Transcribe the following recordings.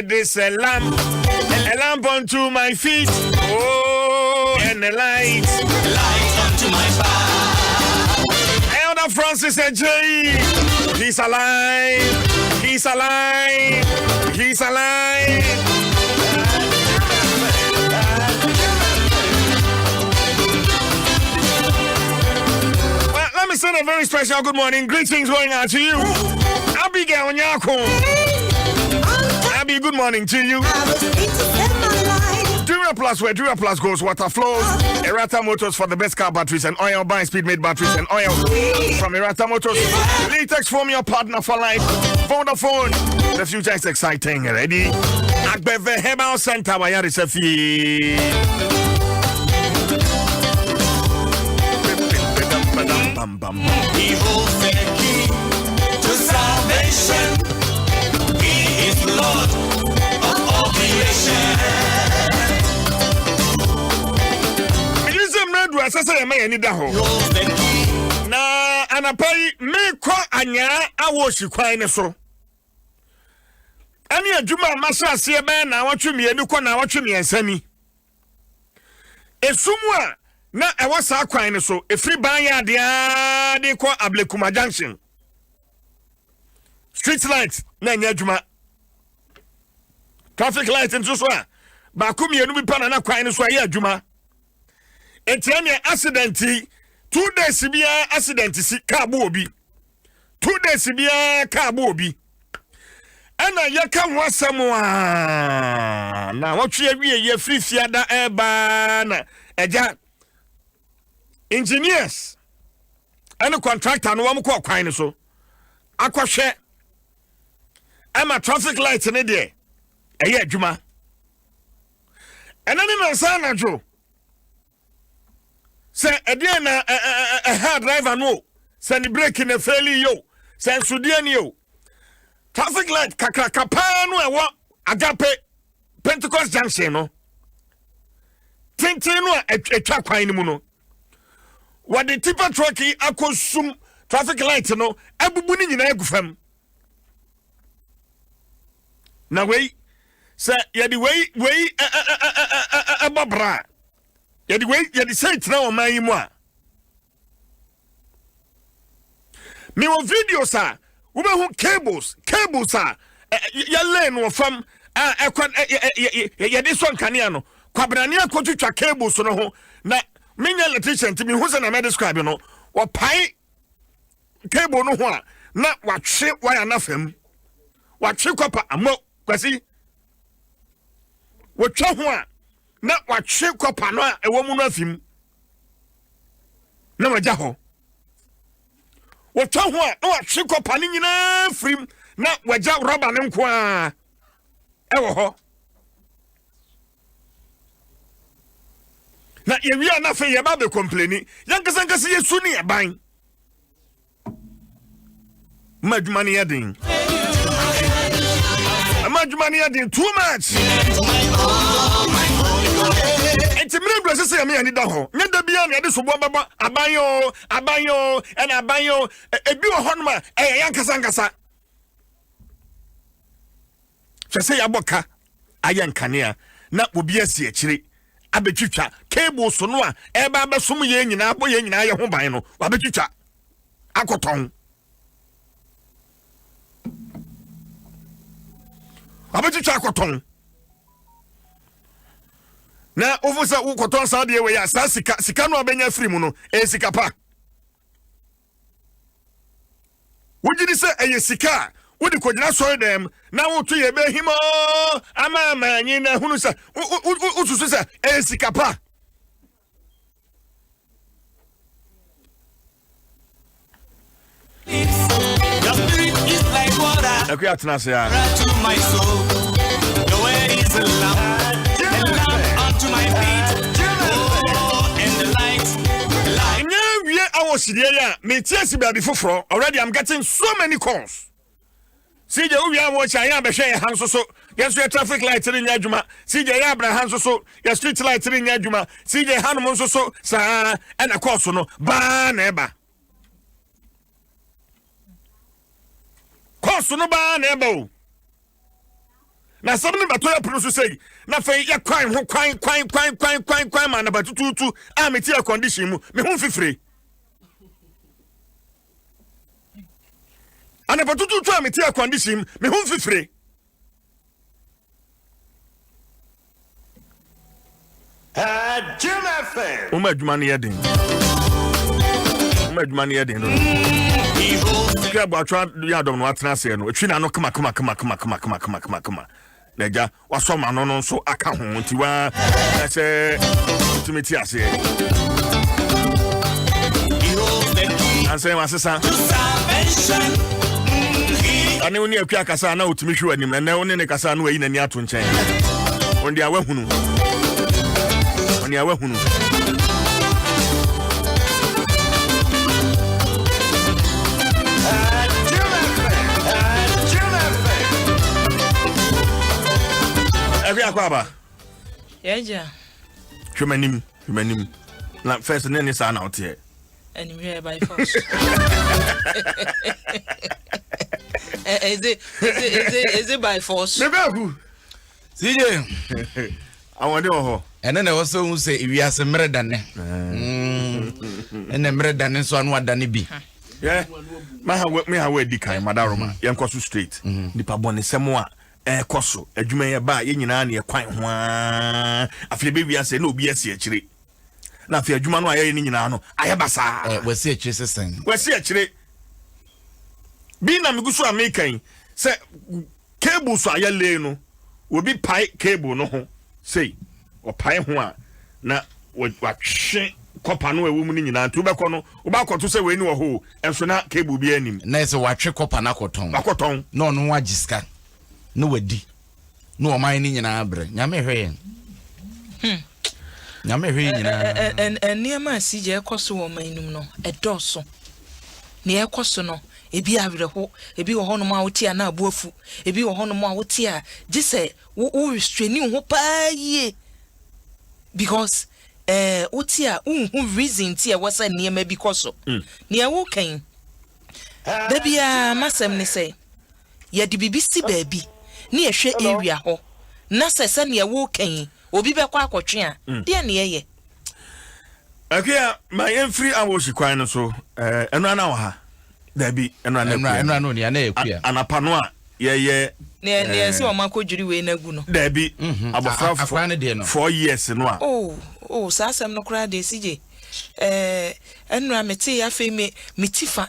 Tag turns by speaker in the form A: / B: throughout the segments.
A: said it's a lamp unto my feet, oh, and a light unto my path. Elder Francis J, he's alive, he's alive, he's alive. Well, let me send a very special good morning, greetings going out to you. Abigail Nyako. Abby, good morning to you. Dura Plus, where Dura Plus goes, water flows. Errata Motors for the best car batteries and oil. Buy Speedmate batteries and oil from Errata Motors. Latex form your partner for life. Vodafone. The future is exciting. Ready? Agbeve Herbal Center, Wayari Sefi. He holds the key to salvation. He is Lord of all creation. Na anapai me kwa anya awoshi kwan so. Ani adwuma masa ase be na awatwe enu kwa na awatwe miensani. Esumu a na ewo sa kwan so efri ban ya de kwa Ablekuma Junction. Street light na nya adwuma. Traffic light nso so a ba ku mienu bi pa na kwan so aye adwuma. Etiane accident 2 days bia accident si ka bo obi 2 days bia ka bo obi ana yaka wasam a na wotwe awie ye frifiada eba na eja engineers and contractor no wam ko kwan so akwhwe ama traffic light ne de eye adwuma enani na sana jo say again a hard driver no send the brake in a fairly yo send Sudan yo traffic light kakapa no e wo Agape Pentecost Junction no tintin no etwa kwan ni mu no what the tipper truck akosum traffic light no abubu ni nyina agufam na wei say ye the way ababra yadi way yadi say tra o man yimu a me wo video sa wo be hu cables a ya lane wo fam yadi so nkania no kwabrane akotwitwa cables no ho na menya electrician timi hu se na me describe no wo pai cable no ho a na watwe wire na fam watwe kwapa amo kwasi wo twa ho a na watwe kopa no a ewo mu no afim na waja ho wotwa ho a na watwe kopa ni nyina frim na waja rubber ne nko a ewo ho na yewi na fe ye ba be complaini yankasa yesu ni eban madumani yadin too much. It's a minute to say, I need the home. Let the Bian and this Wababa, Abayo, and Abayo, a Bio Honma, a Yankasangasa. Just say Aboka, a Yankania, not will be a sea, Abetucha, Cable Sonua, Eba Sumayan, and Aboyan, and I home by no, Abetucha, Akotong. Abetucha Akotong. Na ofusa ukoton saade we ya sika no abenya free mu no sika pa wujidi se eye sika wudi kogina so dem na wotu ye be himo ama anyi na hunu sa ususu se sika pa your spirit is like water to my soul the way is a lamp to my feet, oh, and the light. Yeah, I was here. Me tears be before. Already, I'm getting so many calls. See the we are watching. I am a share hands so. Yes, we traffic lights in Yajuma. See the Abra hands so. Your street lights in Yajuma. See the Hanmons so. Sir, and a course no. Ban eba. Course no ban ebo. na something batoya produce say na fe ya kwan ho kwan man na batututu a meti a condition mu me ho fifire ana batututu a meti a condition me ho fifire Jim adwuma ne yeden adwuma ne yeden no Kya bwatwa ya Adom no atena se no etwi na no kama Naja wasoma no no so aka ho nti wa na se tumeti ase anse wasesa ane woni akwa kasa na otumi hwe anim na woni ne kasa na wayi nani ato nchen ondi awahunu oni awahunu Every akwaba.
B: Yeja.
A: Humanim. Na first name is out here.
B: And here by force. Is it by force?
A: Never.
C: See
A: I want to ho.
C: And then I also say if you are some redane. And the redane so anwa dani bi.
A: Yeah. Me ha we di kan madaroma. Yankosu straight. Nipa bone semwa koso adwuma ye ba ye nyina na ye kwan ho afle be wiase na obi ase akire na afle adwuma no aye ni nyina no aye basa
C: wasi akire sesen
A: wasi akire bi na migusu amekan se cable so aye le no obi pai cable no ho sei o pai ho a na wa hwe kopa no ewu mu ni nyina nti obekọ no obakọ to se we ni wo ho enso na cable bi anim
C: na se wa hwe kopa na koton
A: no
C: no wa giska no wadi no oman ni nyina abre nyame hwe yen nyame hwe nyina
B: en niema asije ekoso wo manum no edoso ne ekoso no ebi awerho ebi wo hono ma wotia na abuafu ebi wo hono ma wotia gise wo restraining ho paaye because wotia unhu reason tia wasa niema bi koso ne wo kan da bia masem ne say ye di bibisi baabi ni ehwe area ho na sese ne wo kan obi be kwa akotwe a de ne ye
A: akia my free awoshi kwan no so eno ana wa ha da bi eno
C: no ne na ekua
A: anapa no a ye
B: ne se o makodwiri we na gu no
A: da bi abofra 4 years no a
B: oh sasem no kra de sije eno meti ya fe me mitifa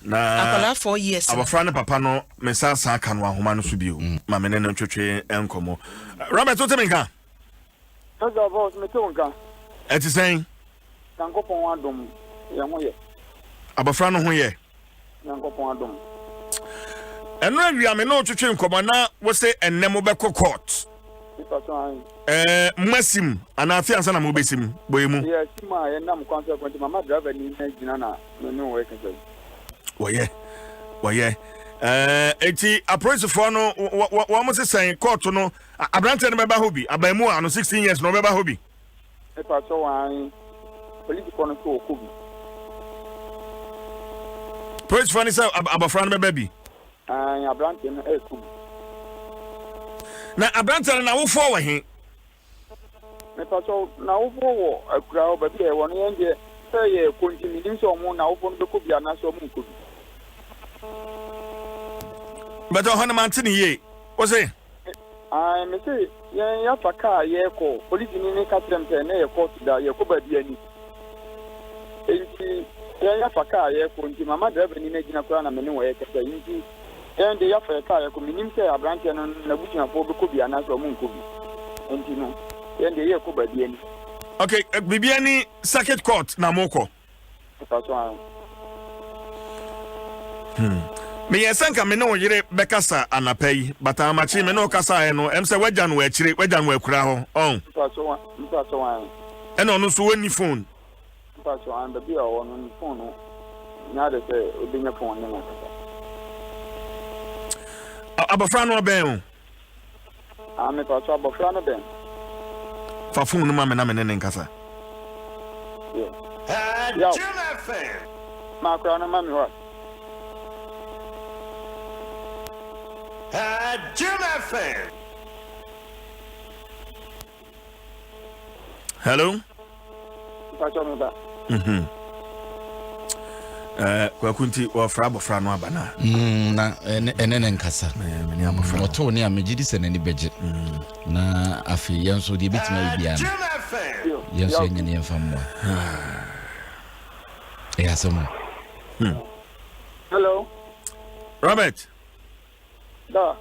A: na
B: akola 4 years
A: abofra ne papa no mesasa aka no ahoma no so bio ma me ne no twetwe enkomo Robert Oteminka
D: Oga boss me tonka
A: eti sen
D: Yankopon Adom ye ho ye
A: abofra no ho ye
D: Yankopon Adom
A: eno awia me no twetwe enkomo na wo se ennem be court masim ana afiansa na mo besim boyemu
D: yes ma ye nam consequence mama driver ni na gina na no we kese
A: woye eti approach for no wo mo se sen court no abrante ne beba hobi abamu ano 16 years no beba hobi
D: e pa so wan police kono so okubi
A: approach for ni say abafran beba bi
D: abrante no e kubi
A: na abrante na wo for wa he
D: me pa so na wo for wo akura wo ba bi e wo no ye say ye continue dim so mo na wo for no be kubi ana so mo kubi
A: but on man tin ye o say
D: me say ya faka ye ko police ni ka trempe na ye court da ye ko ba bi ani enti ya faka ye ko nti mama driver ni na gina kura na me ne wo ye kasa enti and they have a car, communing say a branch and a bush and for could be an answer moon could be. And you know, then the year could be any.
A: Okay, Bibiani circuit court Namoko. Me yesanka me no yire bekasa anapay, but amachi me no kasa no em say wejan we chire wejan we kura ho. Oh. And on so any phone.
D: So and the beer on phone. Now they say obinya phone na.
A: Abafra no ben o
D: me pa so abafra no ben
A: fa phone no ma me na me ne nkasa
D: yeah ma kra no ma me wa
A: Adom FM. Hello. Kwakunti wa frabo frano abana.
C: Na enene nkasa.
A: Meni abofra.
C: Moto ni amegidi se nani beje. Na afi yanso de bitima bia na. Yanso nyane yemfa mwa. Asomo.
D: Hello.
A: Robert.
D: Da.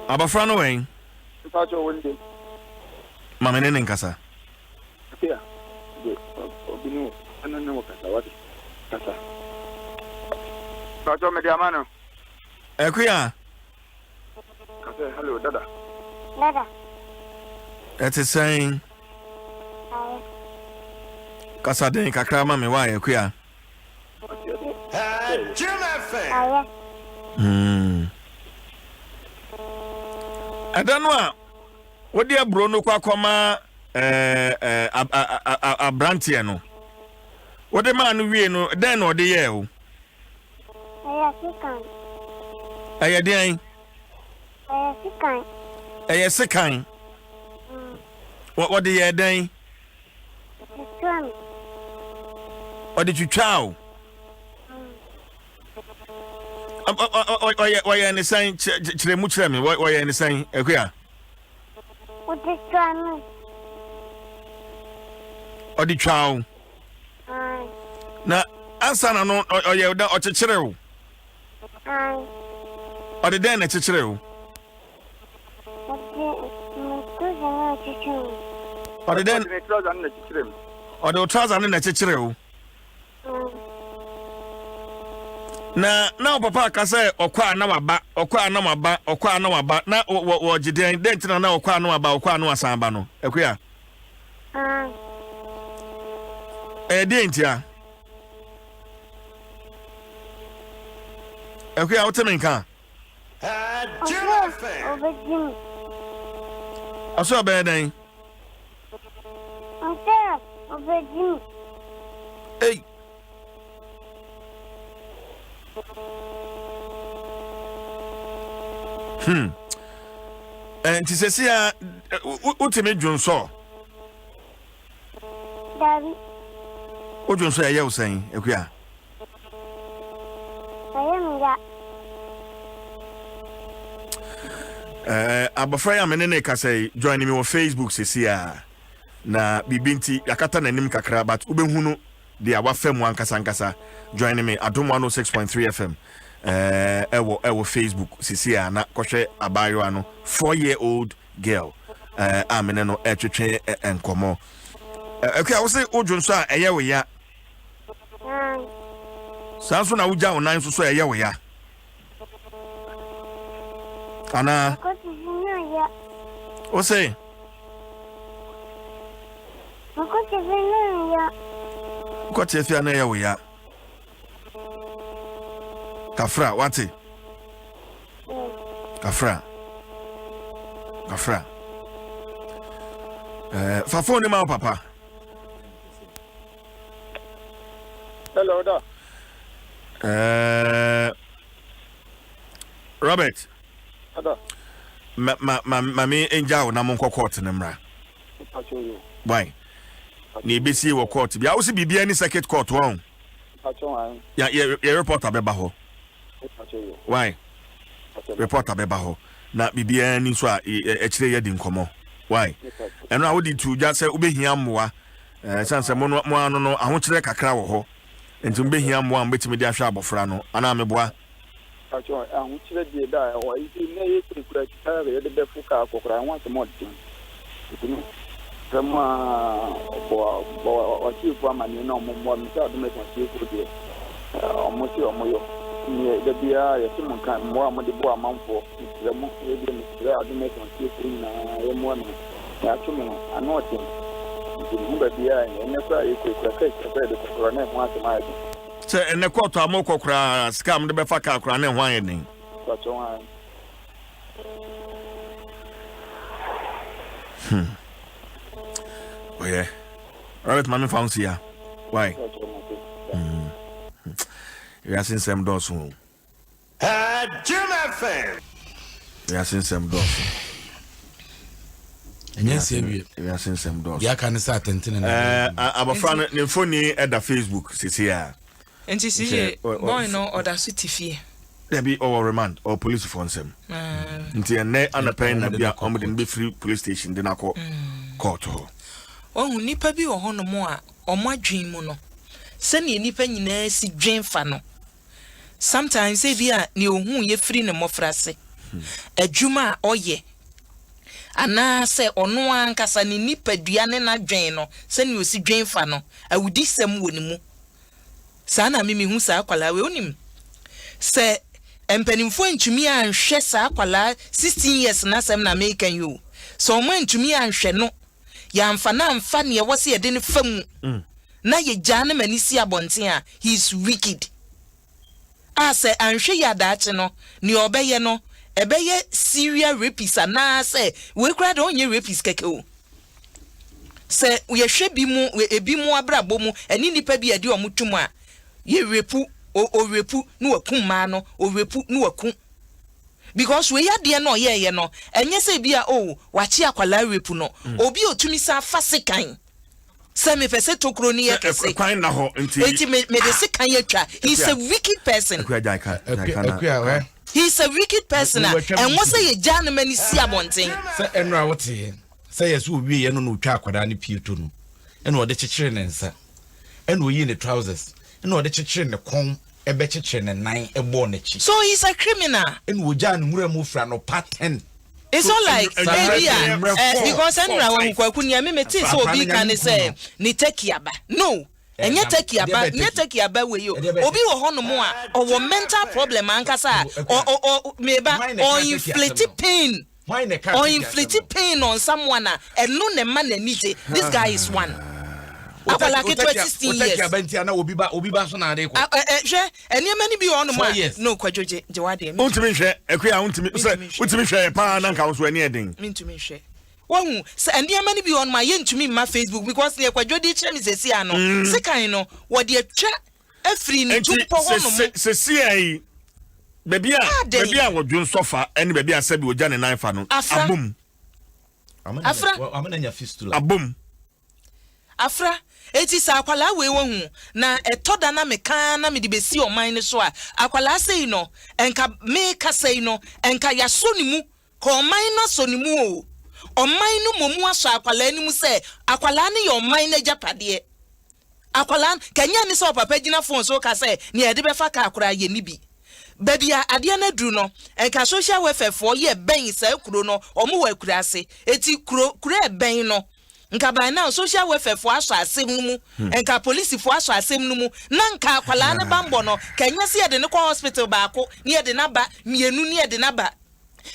A: Abofrano wen.
D: Pacho wende.
A: Mama nene nkasa.
D: Yeah. Obinu anana wakasa wadi. Kasa. Pacho mediamano.
A: Ekuya.
D: Kasa hello dada.
E: Dada.
A: It is saying kasa den kakra ma me wa ekuya. Adanwa wodi abro no kwa koma abrantie no wodi ma no wie no den no de ye o
E: Sikan.
A: Eye sekan wodi ye den wodi twitwa oye ne san kire mu kire me oye ne san ekuya odi twao na ansa na no oye da okekere o odi den na kekere o odi den odi trouser na kekere o na papa ka say okwa na waba na wo giden dent na okwa na asan ba no ekuya dent ya ekuya wotemen kan aso abedan hey Enti sesi a utimi dwonso
E: Dabi
A: o dwonso ye usan ekuya
E: Ayemga
A: abafra ya menene ka say join me on Facebook sesi a na bibinti yakata nanim kakra but ubehunu de awafem ankasa join me Adom 106.3 FM ewo Facebook sisi na kohwe abayo ano 4-year-old girl amene no etwetwe enkomo okay I say odwonso a eye we ya sanso na uja onan so eye we ya ana o say ko tefia na eye we ya Kafra, wati? Kafra. Fafo ni ma papa.
D: Hello da.
A: Robert.
D: Ada.
A: Mami enja na mon court ne mra.
D: Pacho yo.
A: Why? Ni besi wo court. Bia wo si bibia ni circuit court won.
D: Pacho an.
A: Ya report abeba ho. Why? Report abeba ho. Na bibia ni so a ekire ye di nkomo. Why? Eno a wodi tu ja se ubehia mmoa. Sanse mo ano no ahokire kakra wo ho. Enti ubehia mmoa mbetimi de ahwa abofra no. Ana meboa.
D: Pacho ahokire die da o isi na ye kura kara ye de befu ka akokra wan se mo din. Iti kama bo chifu amani na mo mi ta do me kon chifu die. Omo ti omo yo. Ni de bia ye ti mo kan mo amode bo amanfo. Le mo ye de mi tra adu me kon chifu na ye mo na. Ya tu me ano ti. Ni ba bia ye ne kwa ye kura ka de kokra na mo atema ye.
A: Se ene koto amokokra scam de befa ka kra na hwan ye nin.
D: Pacho an.
A: Oh yeah. Robert mami found here. Why? Yasin Nsem Dwaso.
F: Adom FM.
A: Yasin Nsem Dwaso. Yasin Nsem Dwaso.
C: Ya kan sa tenten na.
A: Abafra ne phone at the Facebook sisi ya.
B: Enti si boy no order sutifie.
A: There be our remand or police for Nsem. Nti ene anapen na bia omden be free police station de nakọ court ho.
B: Ohun nipa bi wo hono mo a omadwen mu no. Se ne nipa nyina si dwen fa no. Sometimes e bia ne ohun ye free ne mofrase. Adwuma oye. Ana se ono ankasa ne nipa dua ne na dwen no, se ne osi dwen fa no, awudi sem woni mu. Sa na mimi hu sa akwala we onim. Se empanimfo ntumi anhwe sa akwala 16 years na sem na American you. So mo ntumi anhwe no, ya mfa na mfa ne wo se ye de ne fam. Na ye jane mani si abonten a he is wicked. Ase anhwe ya daache no, ni obeye no, ebeye serial rapist na se we kra de onye rapist keke o. Se ye hwe bi mu ebi mu abrabo mu eni nipa bi ade omutum a ye repu o repu no wakum ma no o repu no wakum. Because we ya de no ye no enye se bia o wachi akwala repu no obi otumi sa fasikan se me pese tokro ni ye kese
A: Kwan na ho nti
B: eti me de se kan ye twa. He's a wicked person. He's a wicked person and what say ye jana mani si abonten
C: Se enra wote se yeso owie ye no no twa akwada ne pieto no ene ode chekere ne nsa ene oyi ne trousers ene ode chekere ne kon ebe chekere ne nan ebo ne chi.
B: So he's a criminal.
C: Ene oja ne mura mu fra no pattern.
B: It's all like because enra wan kwaku ni me ti so obi kan say ni tekiaba. No. Enye tekiaba we yo. Obi wo hono mo a owo mental problem ankasa o meba or inflicted pain. Or inflicted pain on someone and no ne man nite. This guy is one. Akwala ke 16 years.
C: Tekiaba na obi ba so na ade ko.
B: Hwe eni mani bi hono mo a no kwajoje jewade.
A: Untimi hwe ekua untimi hwe pa na nka so ani eden.
B: Mintumi hwe. Won se endiama ni bi on my yentumi ma Facebook because ne kwadwodi kire mi sesi ano sekan no wo de atwa afri ni tupo hono mo
A: sesi ai bebia wodwon sofa ene bebia sabi oja ne nan fa no abom
B: afra
C: amenanya fistula
A: abom
B: afra eti sa akwala we won na etoda na meka na me de besi oman ne so a akwala sei no enka me ka sei no enka ya so ni mu ko oman no so ni mu o oman no momu aso akwala ni mu se akwala ne yo oman na japade akwala kanya ni so papa gina phone so ka se ne e de be fa ka akura ye ni bi babia ade na duru no enka social welfare for ye ben se kuro no omo wa kura ase eti kuro e ben no nka ba na social welfare for aso asem mu enka police for aso asem mu na nka akwala ne bambo no kanya se ye de ne kwa hospital ba ko ne ye de na ba mienu ne ye de na ba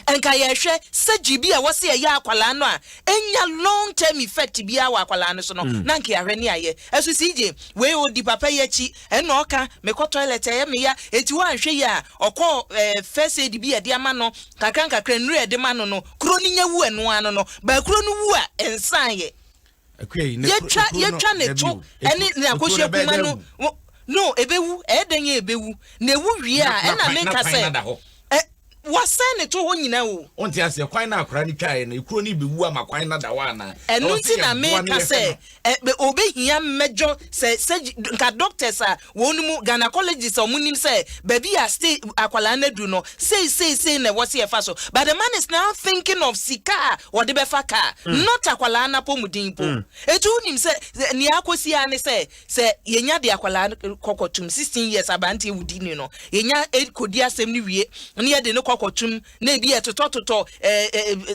B: enka ye hwe sajibi a wose ye akwala no a enya long term effect bia wa akwala no so no na nka ahwe ne aye esu sije we odi papa ye chi ena oka mekọ toilet ye me ya eti wa hwe ya okọ first aid bi ade ama no kakra nru ede ma no no kro ni nya wu enu ano no ba kro no wu a ensan ye ye twa ne to eni na akohye kuma no ebewu eden ye ebewu na ewu wie a ena me ka se wasane to ho nyina o
C: onti ase kwan na akora ni twae na ekuro ni bewu ama kwan na dawa na
B: enunti na me ka se obehia mejo se nka doctors a wonu gynecologists omunim se baby a stay akwala na du no say na wose e fa so but the man is now thinking of sika or the befaka not akwala na pomudin po etu unim se ni akosi ane se yenya de akwala kokotum 16 years abanti ewudi ni no yenya kodi asem ni wie ne ye de no kokotum na bi etotototo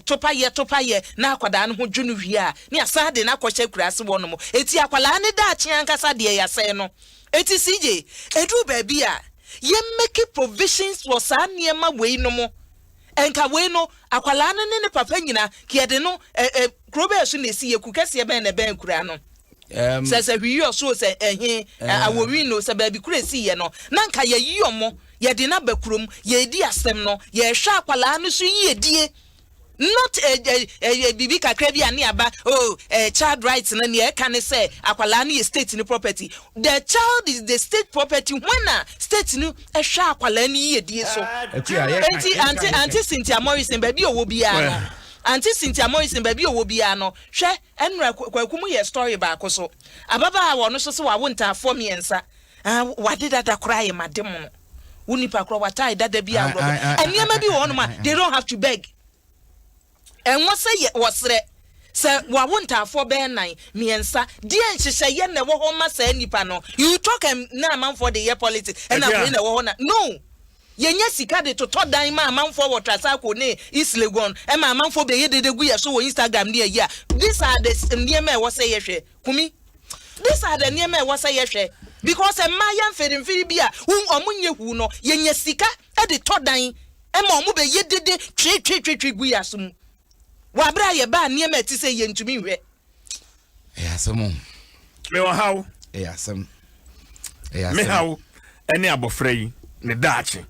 B: topaye na akwada no ho dwunu wie a ne asa de na akohye kurase wo no mo eti akwala ne da akyen kasa de ya se no eti CJ edu baby a ye make provisions for sa niema we no mo enka we no akwala ne papa nyina ke de no krobe so na si ye kukase ben na ben kura no se hwi so se awowi no se baby kura si ye no na nka ye yiyomo ye de na bakrom ye di asem no ye hwa akwala no so ye die not a bibi kakra bi ani aba child rights na ne can say akwala na state ni property. The child is the state property when state no ehwa akwala ni yedie so. Anti Cynthia Morrison baby owo bia no. Anti Cynthia Morrison baby owo bia no. Hwe enra kwakumu ye story ba akoso. Ababa wo no so se wa wonta for me ensa. Wade dada cry madem no. Unipa kro watai dada bi agro. Eniema bi wo no ma they don't have to beg. And what say wasre say wa wonta for be nan miensa die nhihye ye na wo ho ma say nipa no you talk na man for the year politics and na na wo na no yenya sika de to dan ma man for water cycle ne East Legon e ma man for be ye de gu ye so Instagram ne ya these are the niema wo say ye hwe kumi these are the niema wo say ye hwe because a mayan fedin bia omunye hu no yenya sika e de to dan e ma omu be ye de twe gu ya so wabra ye ba niema ti say ye ntumi hwe
C: asem
A: me wa how
C: asem
A: me how any abofra yi ne daachi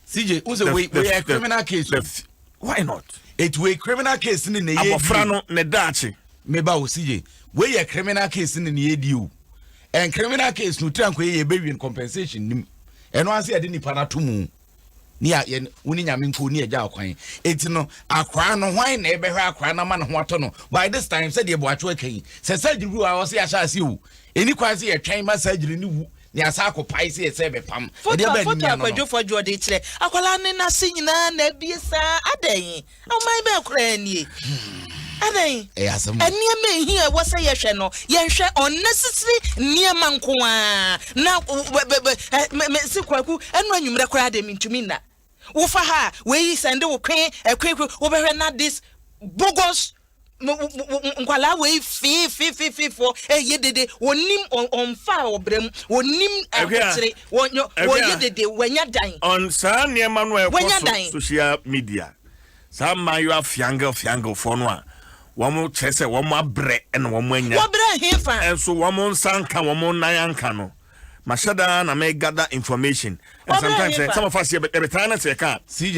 C: CJ uze we a criminal case
A: why not
C: it we criminal case ni ne
A: abofra no ne daachi
C: me ba o CJ we a criminal case ni ne edi o and criminal case no tran ko ye be win compensation nim eno ase ade nipa na to mu ni a ye woni nyame nko ni agya akwan enti no akwa no hwan na ebe hwe akwa na ma no ho ato no by this time said ye bo atwo akan se surgery a wo se ya sha se o eni kwa se ye twan ma surgery ni wu ni asa akopai se se be pam
B: e de ba ni akwadwofo jode kire akwala ne na se nyina na biesa adan o mai be kra ni adan
C: asem
B: eniema hi e wo se ye hwe no ye hwe unnecessary niema nko a na me se kwaku enu anwumre kra de mintumi na wo fa ha we send wo kwen wo be hwe na this bogus nkwala we fi for yedede wonim onfa obrem wonim akire wonyo yedede wanya dan
A: on sa niema no e social media sa man you fiangle for no a womo chese womo abre na womo anya
B: wobre hefa
A: enso womo nsanka womo nayanka no mashada na me gather information and sometimes some of us every time say can CJ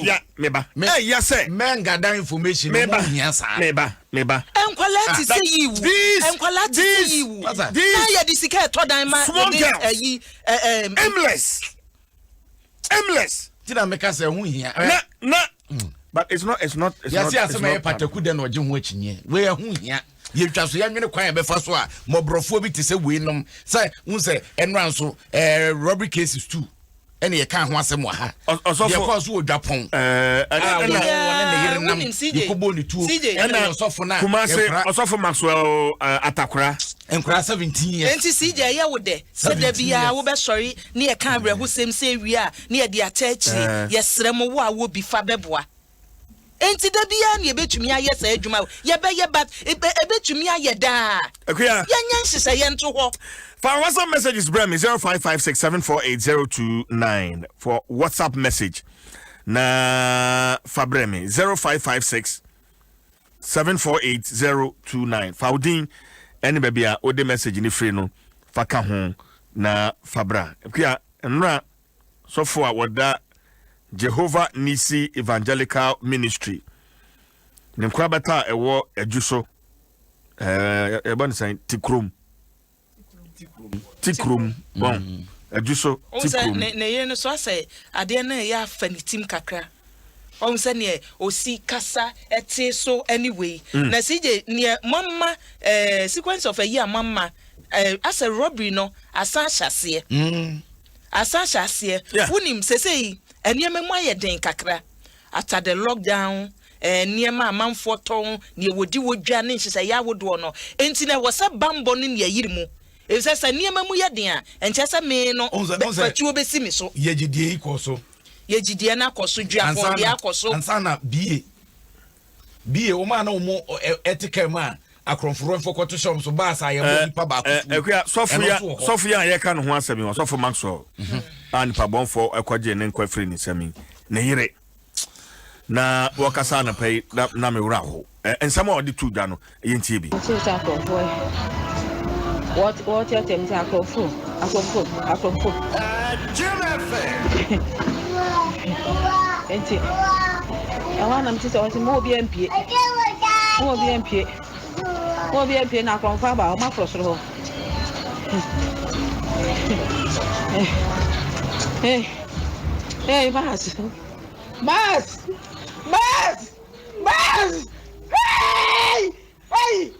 A: yeah meba yeah say
C: men gather information no hia sa
A: meba
B: enkwala ti say yiwu enkwala ti say yiwu na ya disika to dan ma
A: aimless
C: tina meka say hu hia
A: na but it's not
C: yes me pataku de no gye ho akinye we hu hia ye twaso ya nwene kwan be fa so a mobrofo bi ti se we nom say hu say enran so robbery cases too ene ye kan ho asem wa ha ye ko so odwapon yikobo ni tuo ene osofo na
A: osofo Maxwell atakura
C: enkura 17 years
B: enti CJ ye wo de se da bia wo be sorry ne ye kan abrɛ ho sem se wi a ne ye de atachiri ye srem wo a wo bi fa beboa enti da bia ne ebetumi aye sa adwuma ye be ye but ebetumi aye da
A: akuya
B: ye nyan hye ye nto ho
A: for WhatsApp messages bram 0556748029 for WhatsApp message na fabremi 0556748029 Faudin any baby a ode message ni free no faka ho na fabra akuya nra so for wada Jehovah Nisi Evangelical Ministry. Nimkwabata ewo ejuso ebon say tikrum bon ejuso tikrum
B: ne ye no so say ade na ya fanitim kakra on say ne osi kasa ete so anyway na CJ ne mama sequence of a year mama as a robbery no asa hyase wunim sesei eniema mu ayeden kakra after the lockdown eniema amanfo ton ne wodi wodwa ne nhese ya wodo no enti na wo se bambo ne ne yirimu e se eniema mu yeden a enche se me no fati obesi mi so
C: yegidie ikoso
B: yegidie na koso dwafo dia koso
C: ansana bie o ma na o mo ethical man akronforo mfoko shom so ba sa ye mo nipa ba ko
A: akuya sofia ye ka no ho asemi o sofo Maxwell ani pa bonfo ekwaje ne nkwafiri ni semi ne yire na wakasa na pay na me wura ho ensama odi tu dwa no yentie bi
G: what your terms are akofo enti e wa na mtise o se mo bi empie na konfa ba o ma frosoro ho hey Bas hey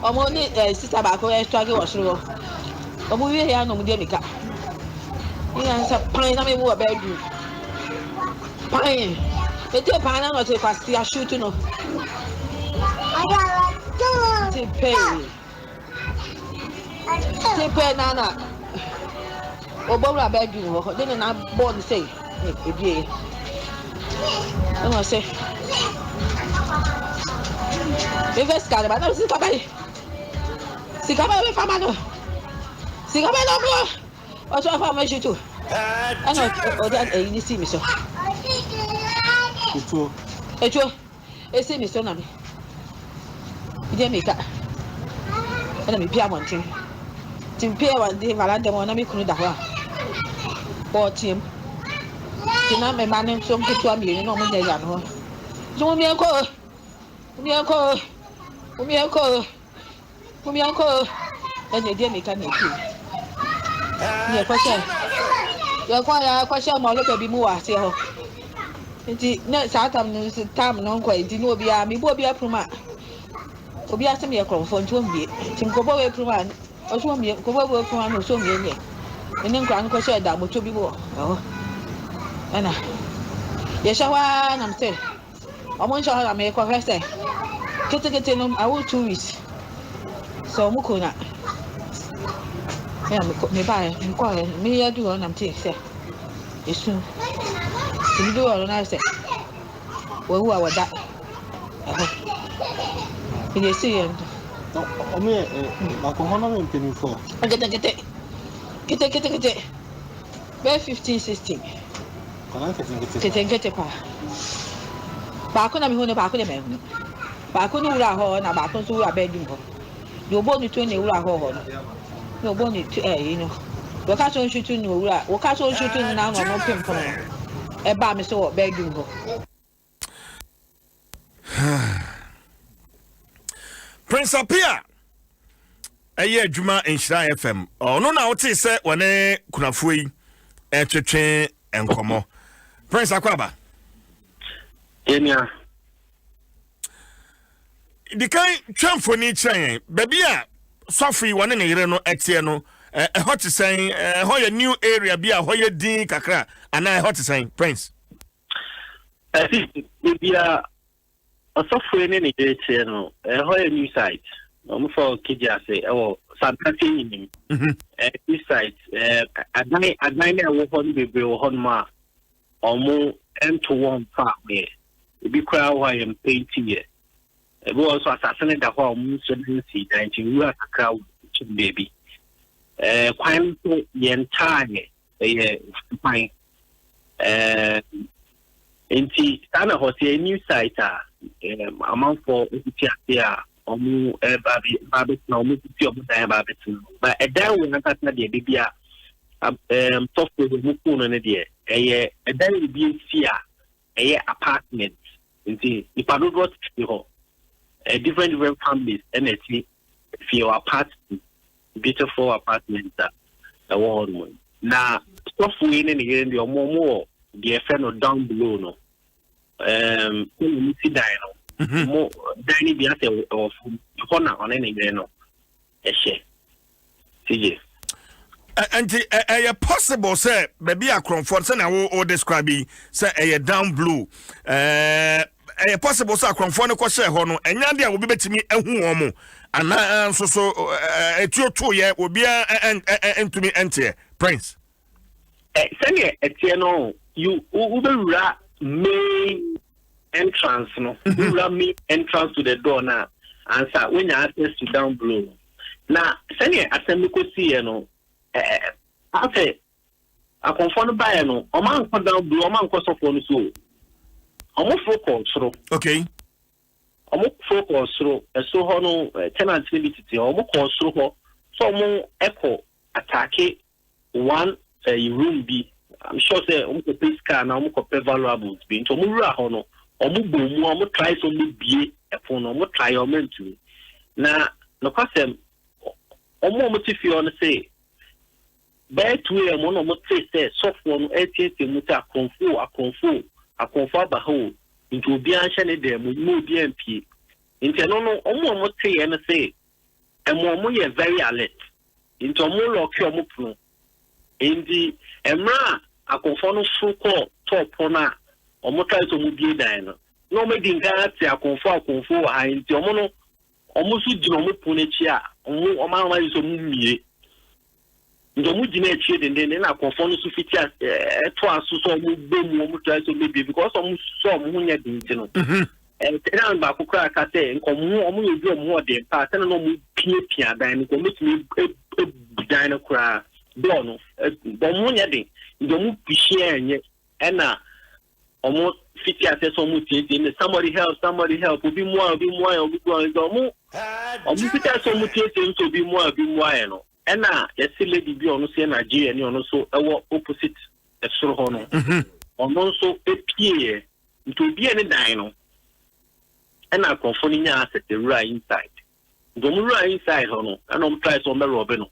G: ọmọ ní sister baako extra ke wọsoro ọmọ wie ya no mo de mika ina nsa pan na me wo bedroom pan ete pan na no te kwasi a shoot no te pay na obowra bedroom ho de na board say ebie no say Invest card, but no sikabay we famano. Sikabay no bro. What's your family too? I know that you see me so. Echo. E see me so na me. Ide me ka. Ana me bia montin. Tim pay one day valanda mo na me kunu da ho a. Bo tim. Tina me manem so mketu amienu no mo nya ya no. So me enko. Umiako. Ene dia me ka na eku. Ye kwasha. Ya kwasha mo lo bi mu wa se ho. Nti na satam no tam no nkwa nti no obi a me bo obi apruma. Obi asem ye kromfo nti ombie. Nti nkobo we apruma. Oso ombie, nkobo we apruma no so ombie nye. Ene nkwa no kwasha da moto bi bo. Ana. Ye shawa na mte. Omo shawa na me ko hwese. Kete no awu 2 weeks. So muko na. Ya me ba me ya du na mte se. Esu. Ti du oro na se. Wo hu awada. Ile si en.
H: O me ko hono me mpeni fo.
G: Kete. Be 15 16.
H: Kana kete
G: pa. Ba ko na mi hu ne ba ko de me hu. Ba ko ni wura ho na ba ko so wura bedroom ho. Yo bo ni to ni wura ho no. Yo bo ni you know. Wo ka so nshutu ni wura, wo ka so nshutu ni na no pim po no. E ba me so bedroom ho.
A: Prince Apia eye adwuma Enshira FM ono na wote se wone kunafo yi twetwe enkomo Prince Akwaba
I: Enya
A: dikai twamfoni kyen baby a sofri wone ne yire no etie no hot sen ho new area bi a ho ye din kakra ana hot sen Prince
I: baby a sofri ne ne etie no ho ye new site for Kidia say Santati nim this site adai na wo hon bebe wo hon ma omo M21 park there e bi kra wa yam painting here e bo also asasene da ho omo so nsi dan ti wu akakra to baby kwan to yentane ye fine enti sana ho say new site amount for Etiapia omu babi na omu ti omu dan babi tin but edan we na tata de bibia software mu kuno ne de edan bi sia apartment nti ipa do got ho different families and your apartment beautiful apartment that the world na software ne ne de omu de friend down below no see die no mo dani bi ate of hona on any no ehye tije
A: and possible say baby akronfo say na wo describe say down blue possible say akronfo ne ko share ho no enya de a obi betimi ehu omo ana so etioto ye obi entumi ente Prince
I: say etie no you ubewura main entrance no you me entrance to the door now answer when you access to down below now say assembly ko see no after a confond by no, a man put down blue, a man cost of one so. Almost focus through.
A: Okay.
I: Almost focus through a so hono tenant limited, almost cost through so more echo attack one room be. I'm sure say almost pay scan, almost pay valuables being to Mura hono, almost boom, almost try some be a phone, almost try your men to. Now, no custom, almost if you want to say. Bad way and one of what say soft one 88 muta confu abaho into be ancient them with no BMP. Into no what say and say and more very alert into a more lock your mupno. In the Emra a confono so called top pona or more try to move diner. No making that a confu I into a mono almost Jinomupunechia or my is a mummy. The Mujine cheated and then I confound Suffitia twice so boom try to maybe because of some Munya Dintino. And then Bakukra Cate and come more than part and no Pia than commit me a dino cry. Dono, Bomunya Ding, the Mupi and almost 50 at some somebody help, will be more, will be going to so be more. And now, a lady be on the Nigeria and also our opposite a Sorohono. On also a pier to be any dino. And now confounding us at the right inside. The right inside, Hono, and on price on the Robino.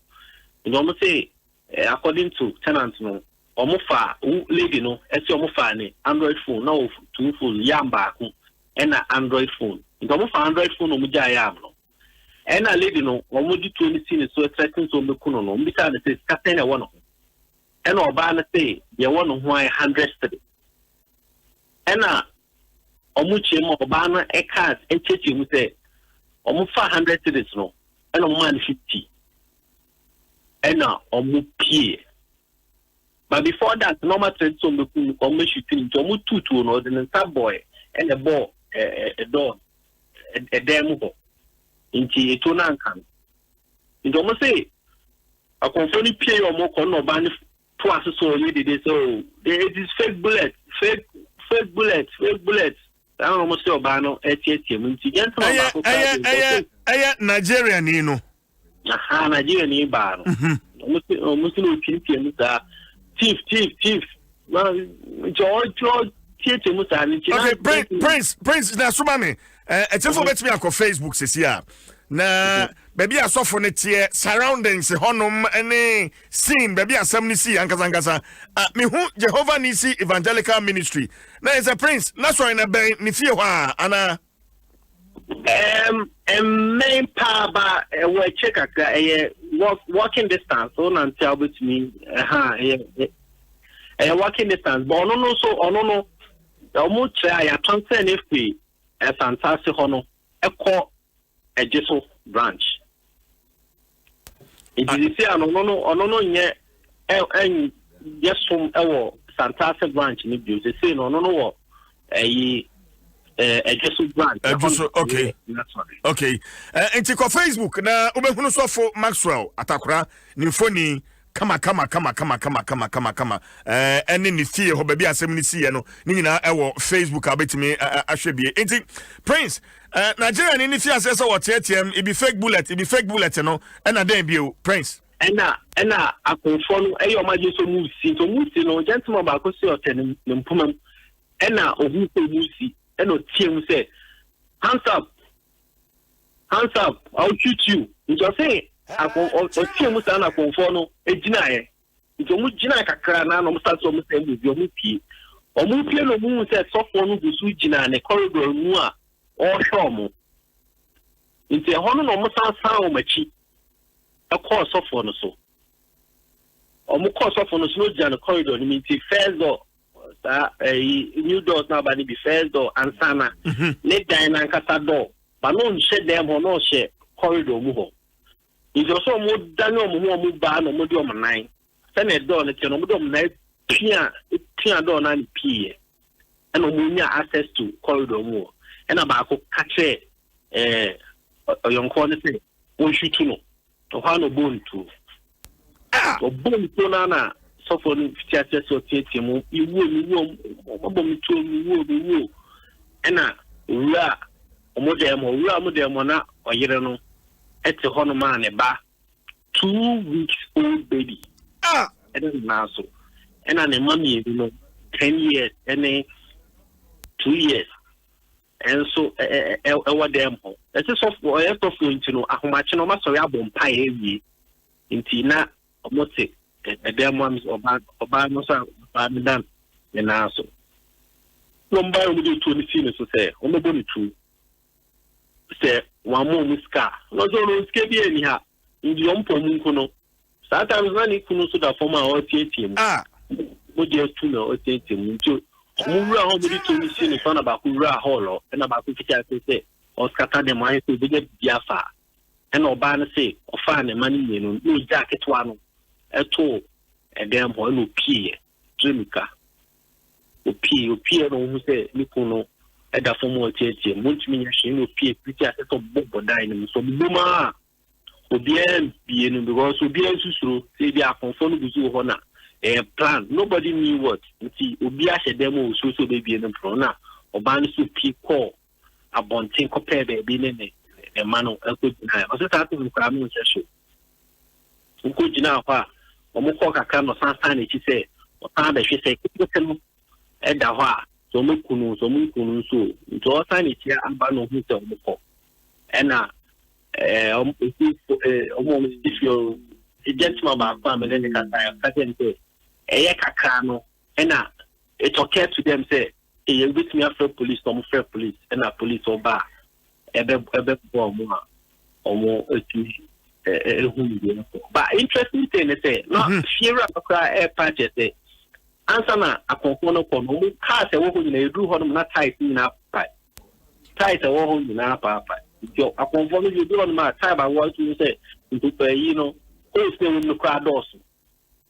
I: You almost say, according to tenants, no, or Mofa, lady, no, as your Mofani, Android phone, no, two full Yamba, and an Android phone. You almost Android phone, Mujayam. And I lady no, or would you 20 scenes so threatened to the Kuno, because it is Catena one of them. And Obana say, you're one of my 100 study. And now, Omuchim Obana, a card, a church, you say, almost 500 cities no, and on 150. And now, Omupi. But before that, normal trade on the Kuno, almost shooting to Omu 2 no, then a sub boy, and a ball, a dog, a damn. Into a tonankan. It almost say, a confounding pay or more con or ban twice so lady they so there is fake bullets. I almost say Obano at
A: Nigeria Nino.
I: Aha, Nigeria Nibar. Almost no thief. Well, George.
A: Okay, Prince, na sumame. It's for me on Facebook says here. Na baby I saw for it here surroundings honum any scene baby assembly see ankasa me hu Jehovah Nisi Evangelical Ministry. Na is a Prince, na so na ben ni fie hwa ana
I: main power we check walking distance so na tell with me walking distance but no almost try a transfer FP a fantastic honor a call a Jesu branch. It is here no yet and just from our fantastic branch in the they say no a Jesu branch.
A: Okay. Okay. And take on Facebook na ubehunu so for Maxwell atakura ni phone Kama. Any ni fie ho baby asem ni see no. Ni nyina ewo Facebook abetimi ahwebie. Enti Prince, Nigeria ni fie asese wo tietiem e be fake bullet no. Na den bio Prince.
I: Ena akonfo no eyo maje so musi no gentleman ba ko se oten ne mpumam. Ena ohu ko musi. Ena otiem say hands up. I'll shoot you. You just say o musa na konfo no ejina ye nti omu jina kakra na no musa so musa mu bi omu pie no mu se sofo no gusu jina ne corridor mu a o hwo nti hono no musa san o machi e ko sofo no so omu ko sofo no so jina ne corridor ni nti first door new doors na ba ni bi first door ansana ne dan na nkasa door ba no nche dem ho no hye corridor mu ho. Is also more Daniel Muban or Modium 9. Send a door that you know, Modium 9 Pia door 9 P. And Omunia access to corridor more. And about catch a young corner say, won't you to know? To Hano Bone to. Or Bone to Nana, so for the future so team you will ena ura omodemo na oyere no ete hono ma ne ba 2 weeks old baby ena na so ena ne mami no 10 years ene 2 years and so what them ho ete so for into no ahomache no ma so ya bompa ewie nti na omote dem am oba no so ba dan na so number we do to the scene so say on the body true say one more muska no so no ske bi ani ha ndi ompo munku no sometimes na ni kunu so da former or team mo je tu no o team nti mo wura ho body to the scene so na ba ku wura hall na ba ku ficha say o scatter dem why so be biafa and oba na say o fa ne mani menu no jacket wa no eto dem ho no pie trimika opie no hu say nikuno eda fomo tietie MultiMedia hye no opie piti ase so bobo dai no so buma obien bie no because obien susuro say dia confirm guzu ho na plan nobody knew what nti obi ahye dem o so be bie no pro na oba no so pie call abontin kopɛ be ne ma no akogina o so ta to nkra mo nhyɛ so nkogina kwa omo call kaka no sansan na chi say o ta be hwe say kete no eda ho a so mukunu so nto sani tia amba no hu se omko ena if you get my back family ne kata katen say kakra no ena it okay to them say you with me after police no fair police ena police oba ebe bo mo a omo eti hu but interesting thing say no fear akra party say answer na akonfo kono mu ka se wo ho nyina edu ho no na tight ni na pa tight wo ho nyina pa yo akonfo no edu ho no ma tight ba wo tu se ntu pa yi no ko se no kra dos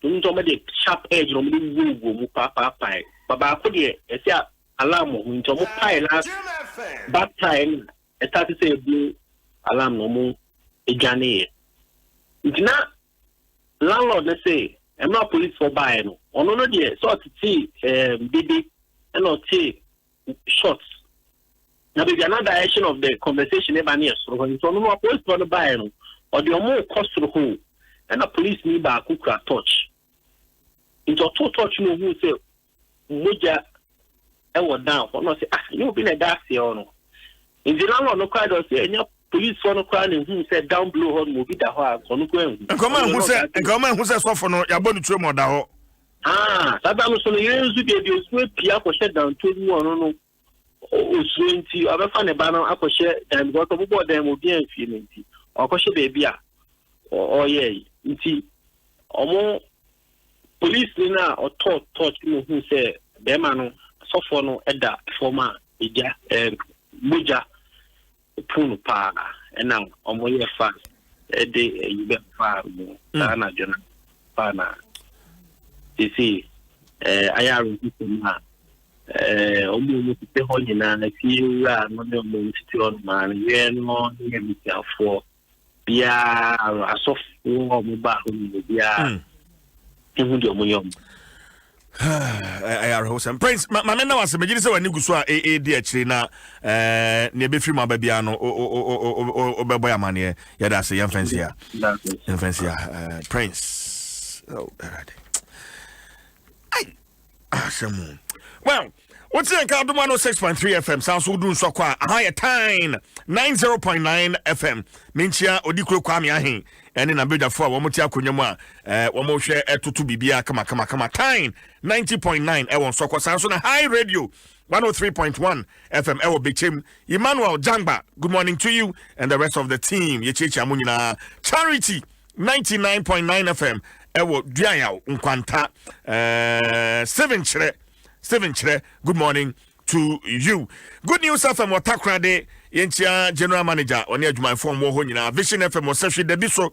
I: nto me de sharp edge no me wo mu pa ba ko de e se alarm ho nto mu pa la back time e start say blue alarm no mu ejane ntina landlord na say I'm not police for buying no ono no de so titi bibi and not take shots now be another direction of the conversation e ba near so no police for the buy no or the more cost to who and the police need ba kukra touch into touch no who say moja e wo down for no say you be na that say no in the landlord no quite say any police for no crowd who said down below on mo bi da ho a kono ko en nkoma hu se so for no ya bonu tro mo da ho sabam so no yezu de osu pia ko she down to mu ono no osu nti abefa ne ba no akɔhye dan go to bobo dan mo bi anfie nti akɔhye beebi a ye nti omo police ni na touch mo hu se be ma no so for no eda former eja moja punu pa ena omo ye fa de yibe fa mo na jona pa na isi ayaru kuma omo mo te ho nyina na fi ura no me mo titi on man ye no ye mi afo bia asofu omo ba ho ni bia ehu de omo yom
A: I host and Prince Mamena was a major so any gusua dear China near be free my baby ano o beboya mania yada say young fancy Prince well what's in Adom 106.3 FM sounds so doing so kwa higher time 90.9 FM minchia odikro kwa mi ahin ene na beja fo wo moti akonwa mu a wo mo hwe etutu bibia kama time 90.9 e won so kwa sounds na high radio 103.1 FM e wo bechem Emmanuel Jangba good morning to you and the rest of the team ye chechi amunyina Charity 99.9 FM e wo duaya nkwanta 7 chere good morning to you. Good news FM Watakra de yentia general manager oni adwuma form wo ho nyina Vision FM Osehwe de biso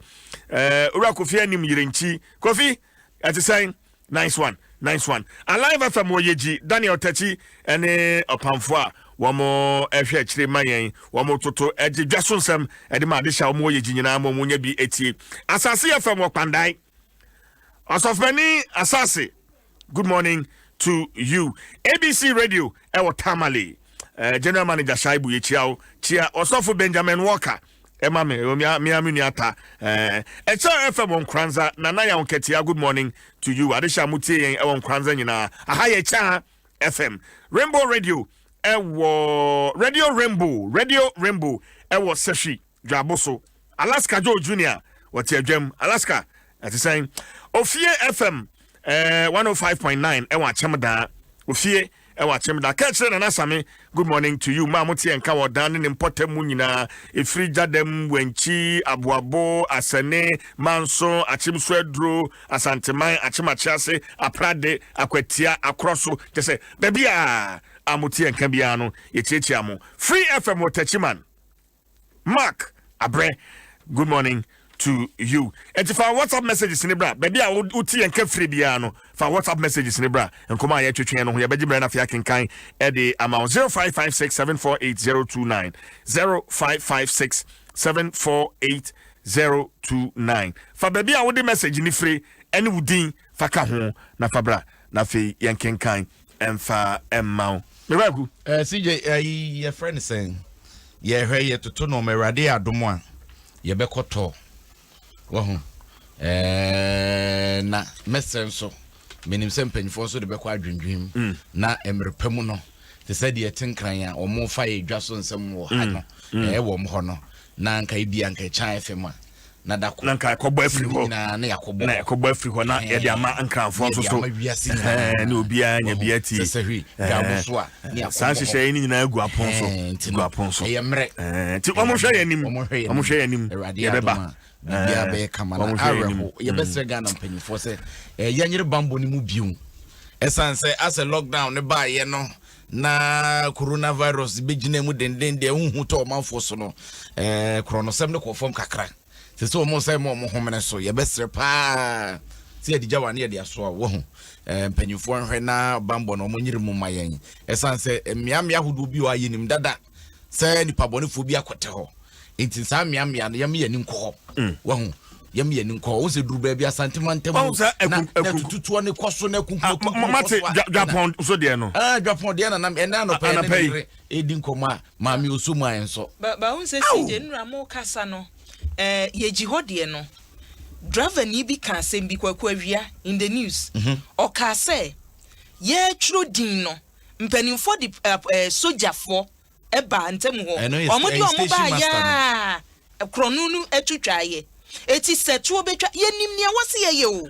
A: ura Kofi anim yirenchi Kofi at saying nice one Alive FM wo yeji Daniel Tachi ene opamfo a wo mo ehwe akire mayen wo mo toto eje Dwaso Nsem ede ma de sha wo mo yeji nyina mo nya bi etie Asase FM wo Pandai Osofmani Asase, good morning to you. ABC Radio, Ewo Tamale, General Manager Shaibu Yechiao, Chia Osofo Benjamin Walker, Emma Miamuniata, Echa FM on Kranza, Nanaya on Ketia, good morning to you. Adisha Muti on Kranza, Ahaya Cha FM, Rainbow Radio, Radio Rainbow, Ewo Seshi, Jaboso, Alaska Joe Jr., what's your gem, Alaska, as the saying. Ofie FM 105.9 ewa chamada Ofie ewa chamada Ketcher na nasame good morning to you Mamuti enka wodan ne mpotem mu nyina efri jadem wenchi abuabo asane manso achimswedro asanteman achimachiase aprade akwatia akroso tese bebia amuti enka bia no yechiachiamo Free FM wotachiman Mark Abre good morning to you. And if our WhatsApp messages in the bra, baby, I would uti and free biano for WhatsApp messages in the bra and come on channel here. Baby, Brenda Fiakin kind at the amount 0556748029 0556748029. For baby, I would the message in the free and would faka home na fabra na fe yankin kind and fa amount.
C: CJ, your friend is saying, yeah, hey, to know me radia domwa. Yebekoto. Wahu na mesenso menim se mpanyfo so de bekwa adwendwem na emrepemu no te se de yetenkran a omo fa ye Dwaso Nsem wo ha no wo mo ho no na nka ibia nka chan FM na dako
A: na nka kobo afri ho
C: na yakobo
A: na kobo afri ho na ye de ama nkranfo so so na obia nya biati
C: se hwi gaboso a
A: ne san hye ni nyina agu apon so ye mre ti omo hwe yanim ye beba
C: bia be kama na areho ye besre Ghana mpanyifo se yanyere bambo ni mu biu esanse as a lockdown ne ba ye no na coronavirus begina mu denden de huhu to manfo so no kronosem ne ko fom kakra se so mo sai mo homene so ye besre pa se adigya wane ye de aso a wo hu mpanyifo hwe na bambo no mo nyire mu mayen esanse miamia hudu bi wa yenim dada se nipa bonefo bi akote ho inti sa miamia no yam ye ni nko wahu yam ye ni nko wo se duru ba bi asantemantam na tutuo ne koso na kunkuku
A: mate Japan so de no
C: Japan de na ena no pa na edi nkoma ma mi osumu ayenso
B: ba won se CJ nura mo kasa no yeji ho de no driver ni bi kan sem bi kwaku awia in the news o ka say ye tro din no mpanimfo di sojafo eba ntem ho omodi omoba ya kronunu etutwaye eti setu obetwa yenim ne wase yeye o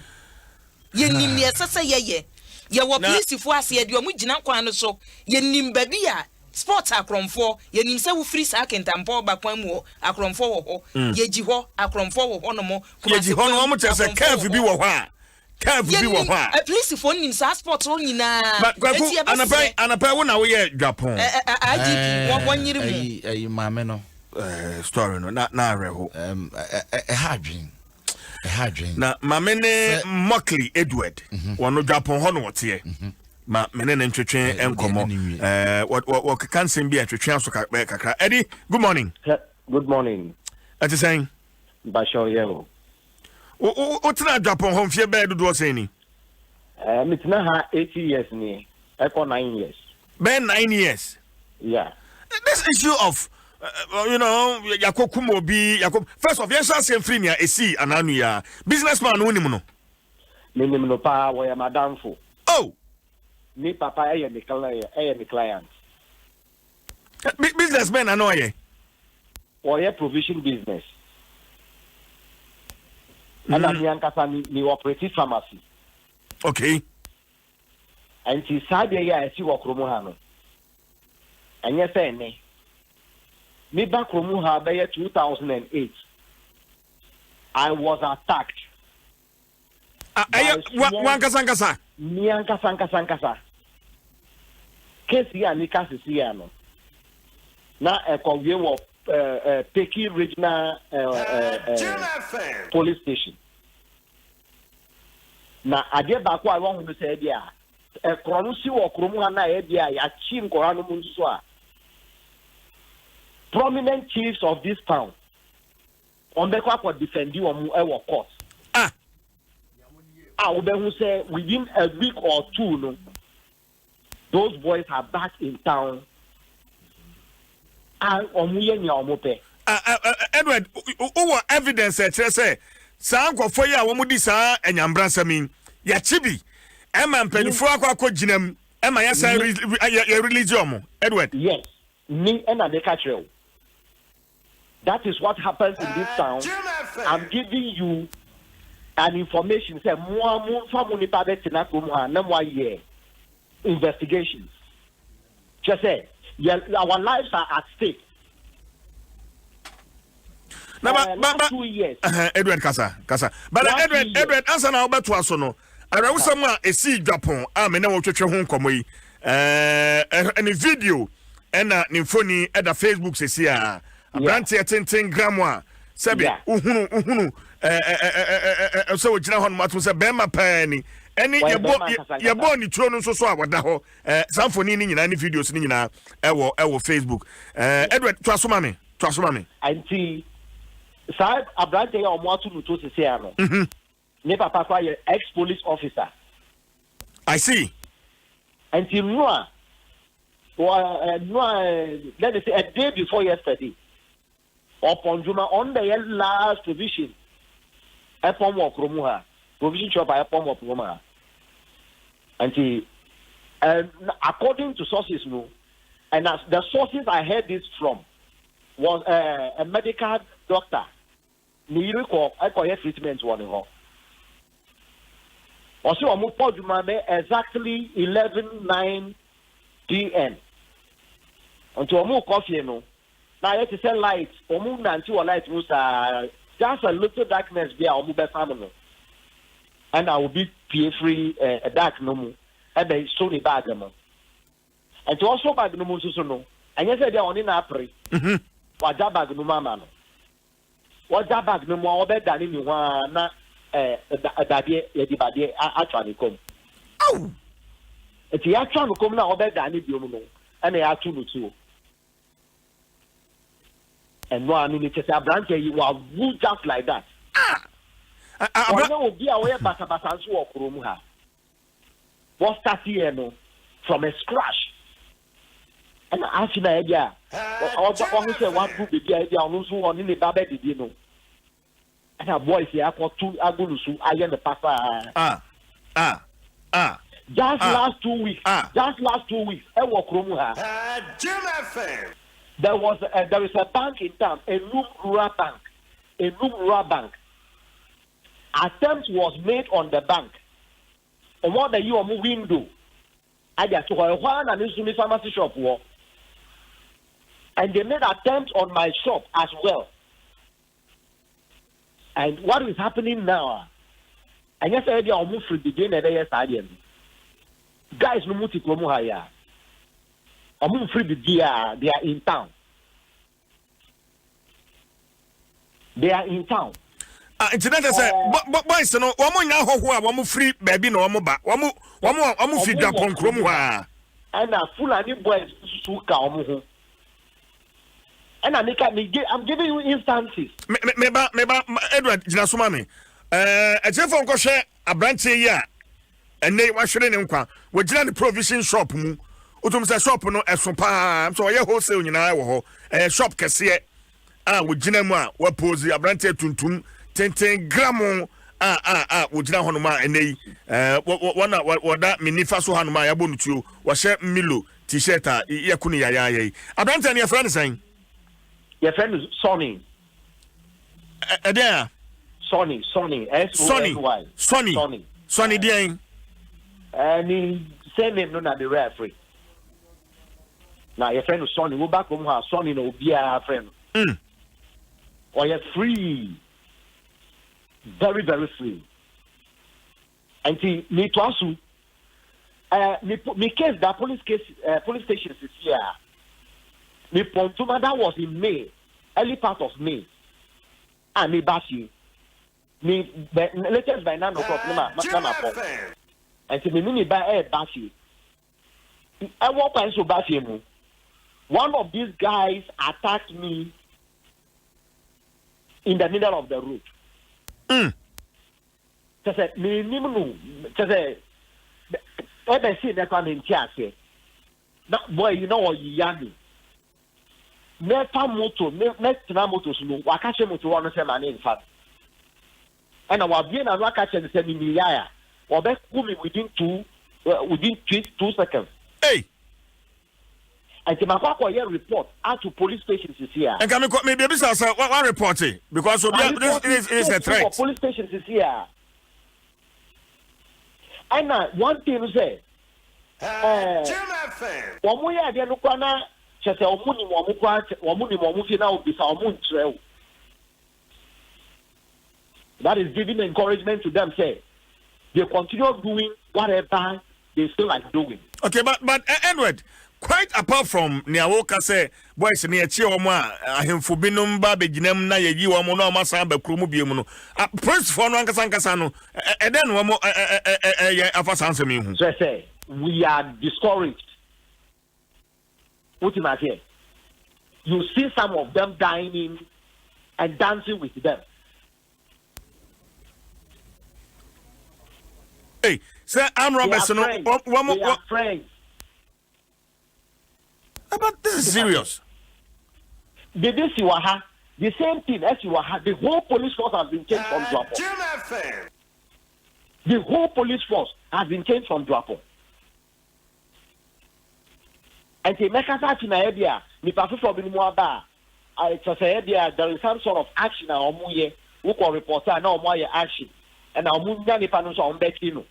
B: yenim ne sese yeye ye wo police fo ase ye de omu gina kwan no so yenim ba bi a sports akromfo yenim se wo free sakentampo ba kwan mu akromfo wo ho yeji ho akromfo wo ho no mo
A: yeji ho no mo tese curve bi wo ho a curve bi wo ho a
B: police fo nim sa sports ho nyina
A: eti anapai wo na wo ye Japan
B: IDP wo nyiri mu
C: ayi maame no
A: story no na areho
C: hadwin
A: na mamene Mockley Edward wono Japan ho no wote ma menene ntwetwe enkomo wo kansem bi atwetwe aso kakra Eddie good morning at the saying
J: basho yero
A: o tena Japan ho mfie be dodo saying
J: mitina ha 80 years ni eko 9 years
A: be 9 years
J: yeah
A: this issue of yakokumo bi first of yes say free me esi ananu ya businessman no nim
J: no pa wo ya madamfo ni papa eye me client
A: businessman anoye
J: or your provision business and I'm yankasa ni operative pharmacy
A: okay
J: and ti sabe ya esi wo kromo ha no anya say ne me back from Muhammad 2008. I was attacked.
A: Wankasa.
J: Sankasa. Kesi ya ni kasi siano. Na konwe wo Peki Regional Police Station. Na ade ba ko awon hu se dia krono si wo kromo ha na e dia ya chi nkora no mu nso a prominent chiefs of this town on the court defend you on our court. who say within a week or two, no, those boys are back in town. And
A: Edward, who evidence say Sanko for ya womudi sa enyambransami ya chibi Emma mpelifo akwa jinem Emma ya say religion Edward.
J: Yes, me and the catcher. That is what happens in this town. I'm giving you an information. Say more family investigations. Just say our lives are at stake.
A: But
J: 2 years.
A: Edward Kasa. But Edward answer na obeto aso no. Arawusam a esi Japan a me na wo twetwe ho nkomo yi. Any video na ni phone e da Facebook sesi a. Abranti tenten gram a sabi uhunu so wo gina ho no mato se bema pani. Any yebo ni tro no so so awada ho. Samfoni ni nyina ni videos ni nyina ewo Facebook. Edward to asoma me.
J: Anti Sir Abrante ya omwatu nuto sisi ano. Ne papa kwa ex-police officer.
A: I see.
J: Until let me say a day before yesterday, upon Juma on the last provision, upon Wakromuha, provision shop by upon Wakromuha. Until according to sources, no, and as the sources I heard this from was a medical doctor. I call treatment one in her. Also, I'm exactly 11:09 p.m. Until I'm coffee, no. Now I have to send light. Until light was just a little darkness there. I'm family, and I will be free a dark no more. And they stony bag no. And to also bag no more so no. And yes, they are on in April. What that bag no mama no. What that bag no more better than you want. Daddy, Yadibadi, actually come.
A: Oh,
J: it's the actual come now, better than you, and they are two. And one minute, a branch, you are good just like that. I know be aware, but a basansu or Kurumuha. What's that here, no? From a scratch. And I ask you, idea. Or say one group, the idea on who's one in the Babette, you know. And our boys here for 2 agulusu I am the papa. Just last 2 weeks. Just last 2 weeks. I walk
F: Jim FM.
J: There is a bank in town, a rural bank. Attempt was made on the bank. On what the you window. I just saw one and this pharmacy shop war. And they made attempt on my shop as well. And what is happening now? And yes, I are moved to begin at the stadium. Guys, no multi-promo higher. I'm moving free they are in town. They are in town.
A: Internet say, boys, no, one more now, one more free baby, no more back. One more feed up on Chromwa.
J: And a full and new boys to come. And I'm giving you instances.
A: Meba Edward Jinasumami. A Jeff on Koshe, a branch here, and they were shooting in Kwa. We're the provision shop. Utumsa shop no esompa. So I wholesale in Iowa. A shop cashier. With Jinama, what pose a branch tuntum, 10 gramo. Would you Honoma and they what that minifaso Hanuma Abunchu was share Milu t-shirt, Yakuni Yaye. A branch and your friend saying.
J: Your friend is Sonny.
A: There.
J: Sonny.
A: Sonny, dear.
J: And he sent him no at the referee. Now your friend is Sonny. Go back home. Sonny no be our friend. Or you're free. Very, very free. And me to ask me case that police station is here. Me Pontuma, that was in May, early part of May. And me Bashi. Me latest by 9 o'clock. And to me by Bashi. I walk by so Bashi. One of these guys attacked me in the middle of the road. just say minimum just say ebe see that one in tiase na boy you know what yami nefa moto next na moto so wa ka che moto one say man in fact and our bien na wa ka che say mi ya obe kumi within 2 seconds.
A: Hey.
J: And the Makwa report out to police stations is here.
A: And can maybe one report it because this is a threat.
J: Police stations is here. And one thing to say, Wamuya de Lukana, Chese Omuni Momuki now be Salmon Trail. That is giving encouragement to them, say they continue doing whatever they feel like doing.
A: Okay, but Edward, quite apart from Niawoka say boys near Chioma, ahemfo binom ba beginem na yeyi wo mo na ma san ba kromu biemu no. Prince for no ankasa no and then wo mo afasanse me hu.
J: So say we are discouraged. Ultimately, you see some of them dining and dancing with them.
A: Hey, sir, I'm Robertson.
J: They are friends.
A: But this is serious.
J: The same thing as you are, the whole police force has been changed from Dwapo. The whole police force has been changed from Dwapo. And the mechanism idea, the person from Binuaba, there is some sort of action or muye who can report now more action. And our Munga Nipanos on Bekino.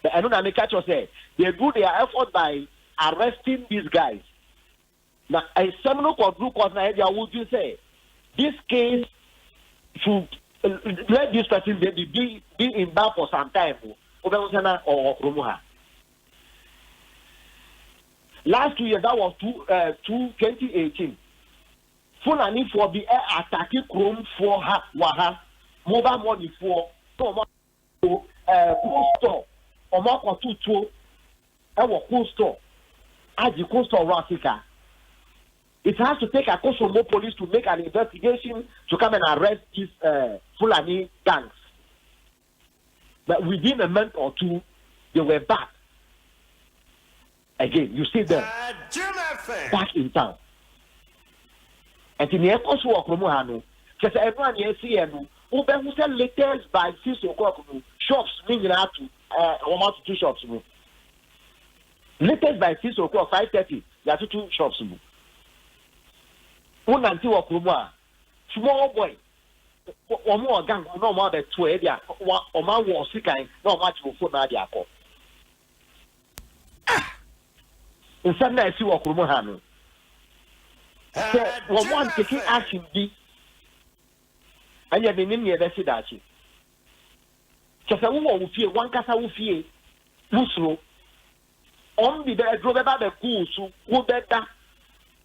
J: The Anuna Mekacho said they do their effort by arresting these guys. Now, a seminal group of Nigeria would you say this case should let this person be in back for some time or Romuha. Last 2 years, that was 2018. Fulani for the attacking Chrome for Waha, mobile money for cool store, or more 2 our cool store, as the cool store Rasika. It has to take a course from more police to make an investigation to come and arrest these Fulani gangs. But within a month or 2, they were back. Again, you see them back in town. And in the course of Okromuhano, because everyone here see you, who sell latest by 6 o'clock, shops meaning out to 1 to 2 shops. Latest by 6 o'clock, 5:30, there are 2 shops. One until Okromua, small boy, or more gang, no more than 2 area, or my war sick, no much for Nadia. In some days, you walk Romuhano. One taking action, and yet in India, that's it. Just a woman will fear, one casa will fear, Musro. Only the drove about the goose who better.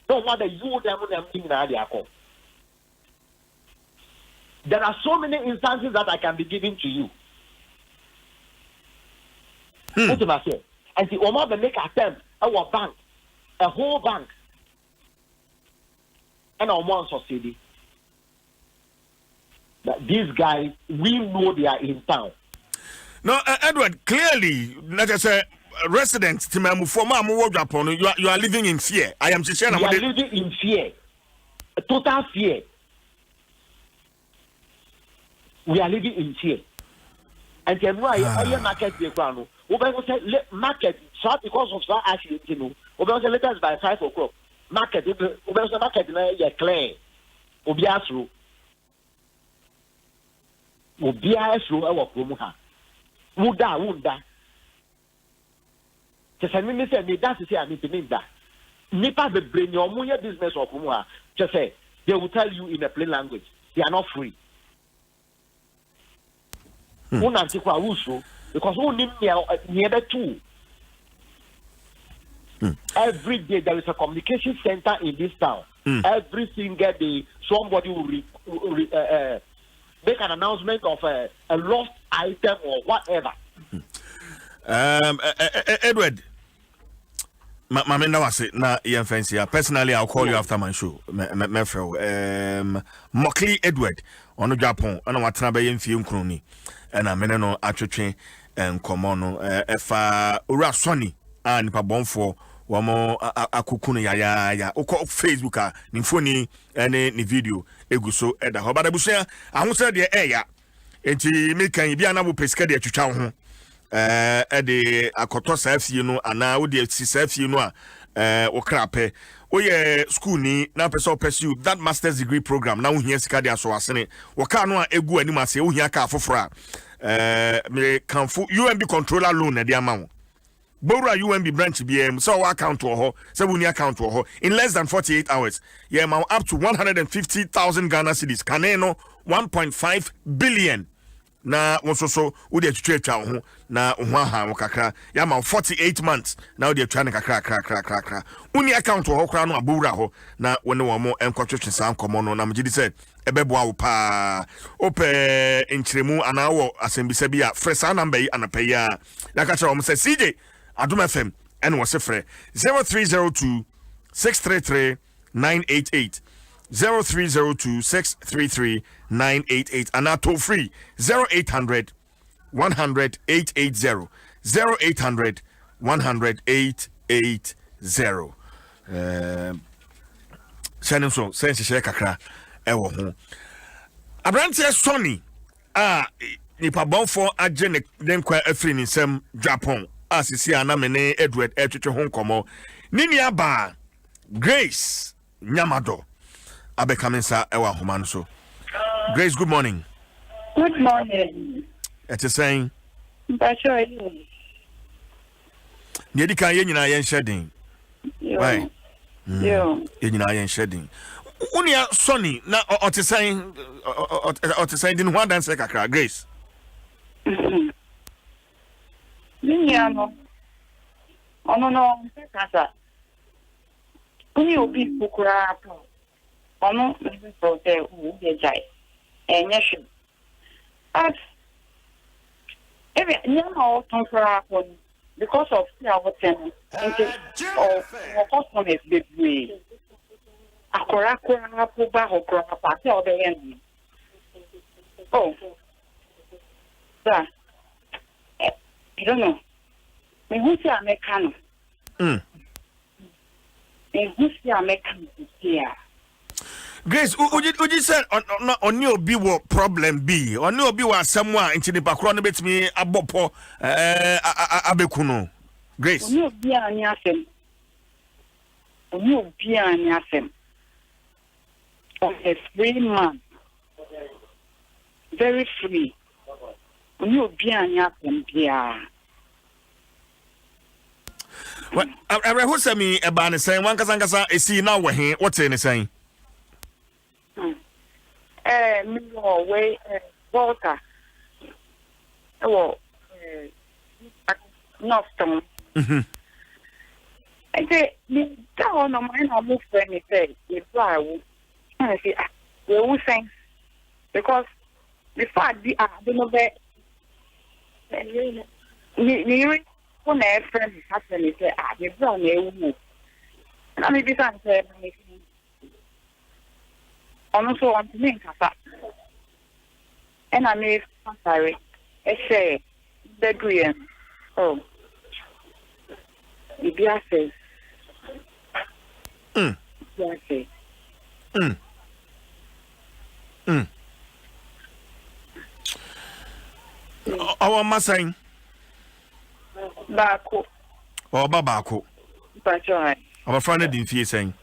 J: Don't want the you them in there are so many instances that I can be giving to you. What do I say? And the Omar make attempt our bank, a whole bank, and our one society. That these guys, we know they are in town.
A: No, Edward, clearly, let us say, residents, you are living in fear. I am just saying,
J: you are living in fear, a total fear. We are living in fear. And then why I market the ground? We say market, short because of that actually, you know. We say let us by 5 o'clock. Market, we say market na clear. Obiasru. Obiasru our promoha. Wunda. Just I mean, say that's to say I need to mean that. Nipa the brain your money business or promoha. Just say they will tell you in a plain language. They are not free. Because who live near the 2. Every day there is a communication center in this town. Every single day somebody will make an announcement of a lost item or whatever.
A: Edward, Mama na wase na yen fancy. Personally, I'll call you after my show. Me Mockley Edward on Japan. Ana watena be yen fie nkroni. Na me no atwetwe nkomo no efa ora Sony nipa bonfo wamo akuku no ya ukọ Facebook a ni phone ni video eguso eda ho bada busia ahose de eya enti me kan bi ana bo pesika de atwetwa ho de akoto safie no ana wo de safie no a wo krape wo ye school ni na person pursue that master's degree program na wo hia sika de aso asene wo ka no a egu ani mase wo hia ka afoforo a me kanfo UMB controller loan na de amawo Bora UMB branch BM so account to ho seven account to ho in less than 48 hours yeah ma up to 150,000 Ghana cedis kaneno 1.5 billion na wonso wo de twetwa ho na ho aha wo kakra ya ma 48 months na wo de twa ne kakra uni account to ho kra no abura ho na wone wo mo enkotwetwe san komo no na mgidi se ebeboa wo pa ope enchiremu ana wo asembisa bi a fresa number yi anapai ya yakatra wo se CJ Adom FM and was a free 0302 633 988 0302 633 988 and toll free 0800 100 880 0800 100 880 Shannon so sense share kakra ewo ho Abrantia Sony nipa bonfo agene denkwa afri ni nsem Japan asisi anamene Edward etwetwe ho nkomo nini aba Grace Nyamado abekamensa ewa homa no so Grace, good morning.
K: Good morning.
A: It's saying
K: Basho
A: you kan ye nyina ye shedding right
K: yo
A: ye nyina ye shedding unia Sony na otesaying din ho dance kakra Grace
K: Ninyano. No, kasa. Uni obi bukura apo. Ono mbi prote u de jai. Enya shu. As nyama o tonkura apo because of our ten. Or customers be akora apo ba hokora party o be yen. Oh. Sir. I don't know. Me who say American? Me who say American here?
A: Grace, uji said on your be what problem be? On your be what someone into the background bit me abopo abekuno. Grace.
K: On your be an yasem. On your be an yasem. On a free man. Very free. You be an yapping, yeah.
A: What I who say me about the same one Kazangasa is see now we're here. What's in the saying?
K: Me way, Walter. Oh, Northton. I say, me down on mine, I'll move for anything. If I will, I say, we will sing because before I don't know that. Ni when a friend happened, say, you brown a woman. And I may be saying, also want to make a and I may sorry. I say, the green. Oh, the glasses. Glasses.
A: Our Masang
K: Bako.
A: or Babako.
K: But
A: Our friend didn't feel saying.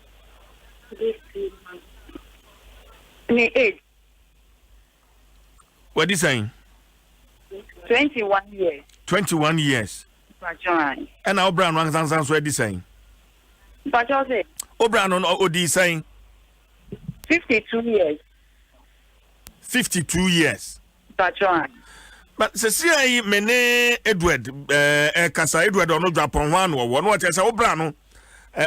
K: Me age
A: What is saying?
K: 21 years.
A: 21 years.
K: But
A: And our brown ones answers what is saying.
K: But
A: O'Brien on OD saying
K: 52 years.
A: 52 years.
K: But
A: But see, mene Edward, Kasa Edward or no Japan one or one what I say, O'Brien.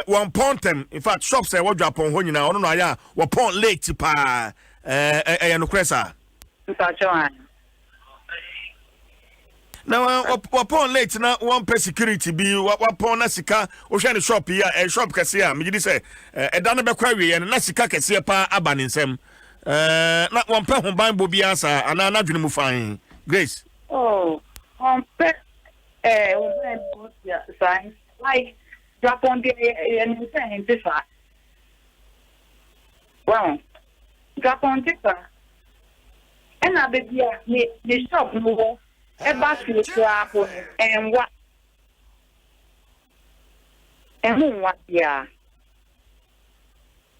A: One pontem, in fact, shops I watch Japan when you know, no, yeah, or pont late pa, and Cressa. Now, upon late now, one per security be upon a sika, ocean shop here, a shop cassia, me say, a Danaba query and a Nasika cassia pa Adom Nsem. Not one per home buying Bobby answer, and I'm not going to find Grace.
K: Oh, pet, signs like drop on the and saying this. Well, drop on this. And I be the shop no about to the and what and what, yeah.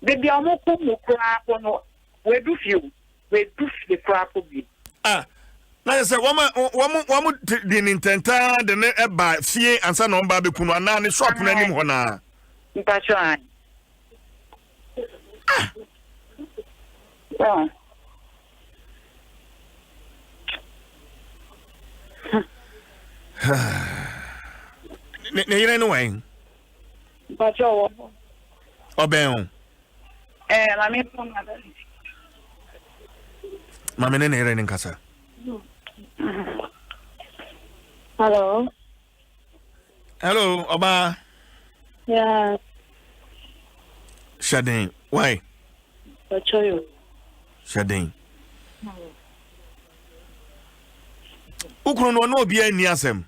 K: Baby, I'm not going to crap on where do you the crap of it.
A: Ah, like I said, one the intenta, the net by fear and son on Baby Puna, the shop name Hona.
K: That's right. Well,
A: anyway.
K: but you're
A: Obeon.
K: I mean,
A: Mamma in Casa.
E: Hello.
A: Hello, Oba.
E: Yeah.
A: Shading. Why?
E: But you.
A: Shading. Ukron no be any asem.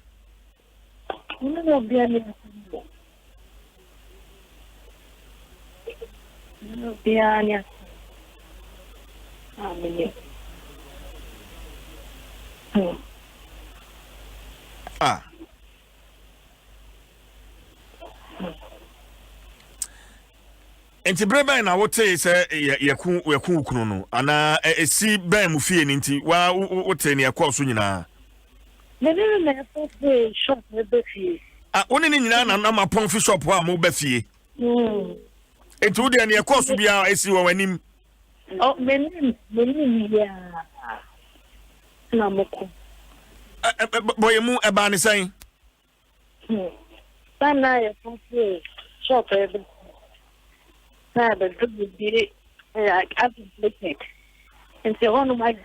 E: No be any. No be any. Amen.
A: Ah. Enti breba na wote se yaku ukunu no ana esi ban mu fie ni nti wa wote ne yakọ so nyina.
E: Ne na for shop ne be fie.
A: Ah, woni ni nyina na mapon fi shop a mo be fie. Enti wo de ne yakọ so bia esi wo wanim.
E: Oh, menim ya. Na moko.
A: Boy mu e ba ne san.
E: Sana ya for shop ebe. Na be do be like application. And so on my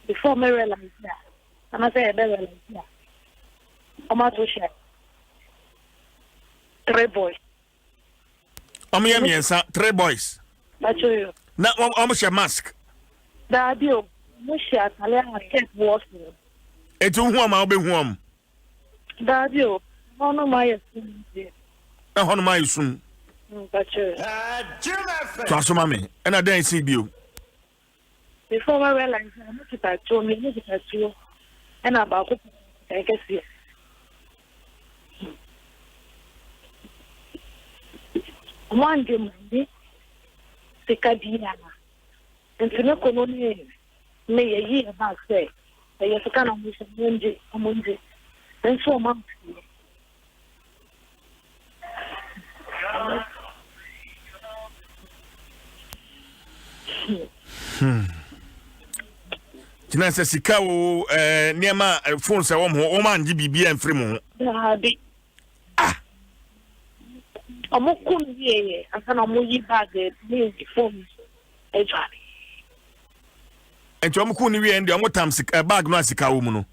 E: before me realize that. I'm say I realize that. I'm out to share. 3 boys.
A: Omiensa 3 boys.
E: But you.
A: Na share mask.
E: Da bio, mo share tale a check was.
A: Etu hu ama obe hu am.
E: Da bio, ono my
A: Na hono mai sum.
E: But you.
A: Dwaso mame, and I don't see you.
E: Before I realize I'm not at you, me need to you. And about I guess yes. One day, Monday, the Cadiana. And to look on me, may a year about say, I have a kind of mission among it. And so months.
A: Tina se sika wo niema phone se wo mo man gi bibia mfiri mo. Ah.
E: Amokun ye asana mo yi bag me phone ejari.
A: Enti omku ni wie ndi omotam sika bag no asika wo mu no.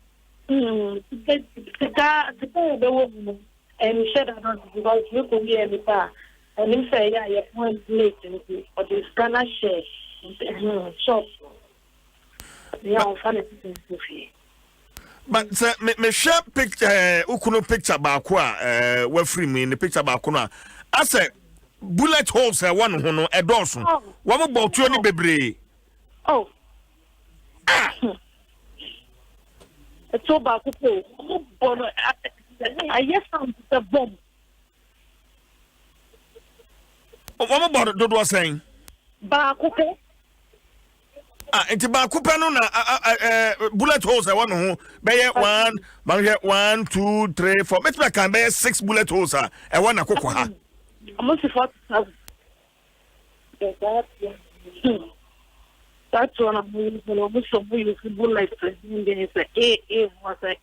E: Sika be wo mu. And share that on because you could be any bar. And him say yeah, you want late or the scanner share shop. Yeah, funny things.
A: But me share picture ukunu picture ba ko a wa free me the picture ba ko no I say bullet holes one ho no edoso wa mo botuo ni bebre.
E: Oh. It's all about I yes sound the bomb.
A: What about do was saying?
E: Ba kupe.
A: Ah, enti ba kupe no na bullet holes I want ho be 1 2 3 4 me can be 6 bullet holes I want akoko ha.
E: Almost 40,000. That's one of the almost so beautiful like president is a was a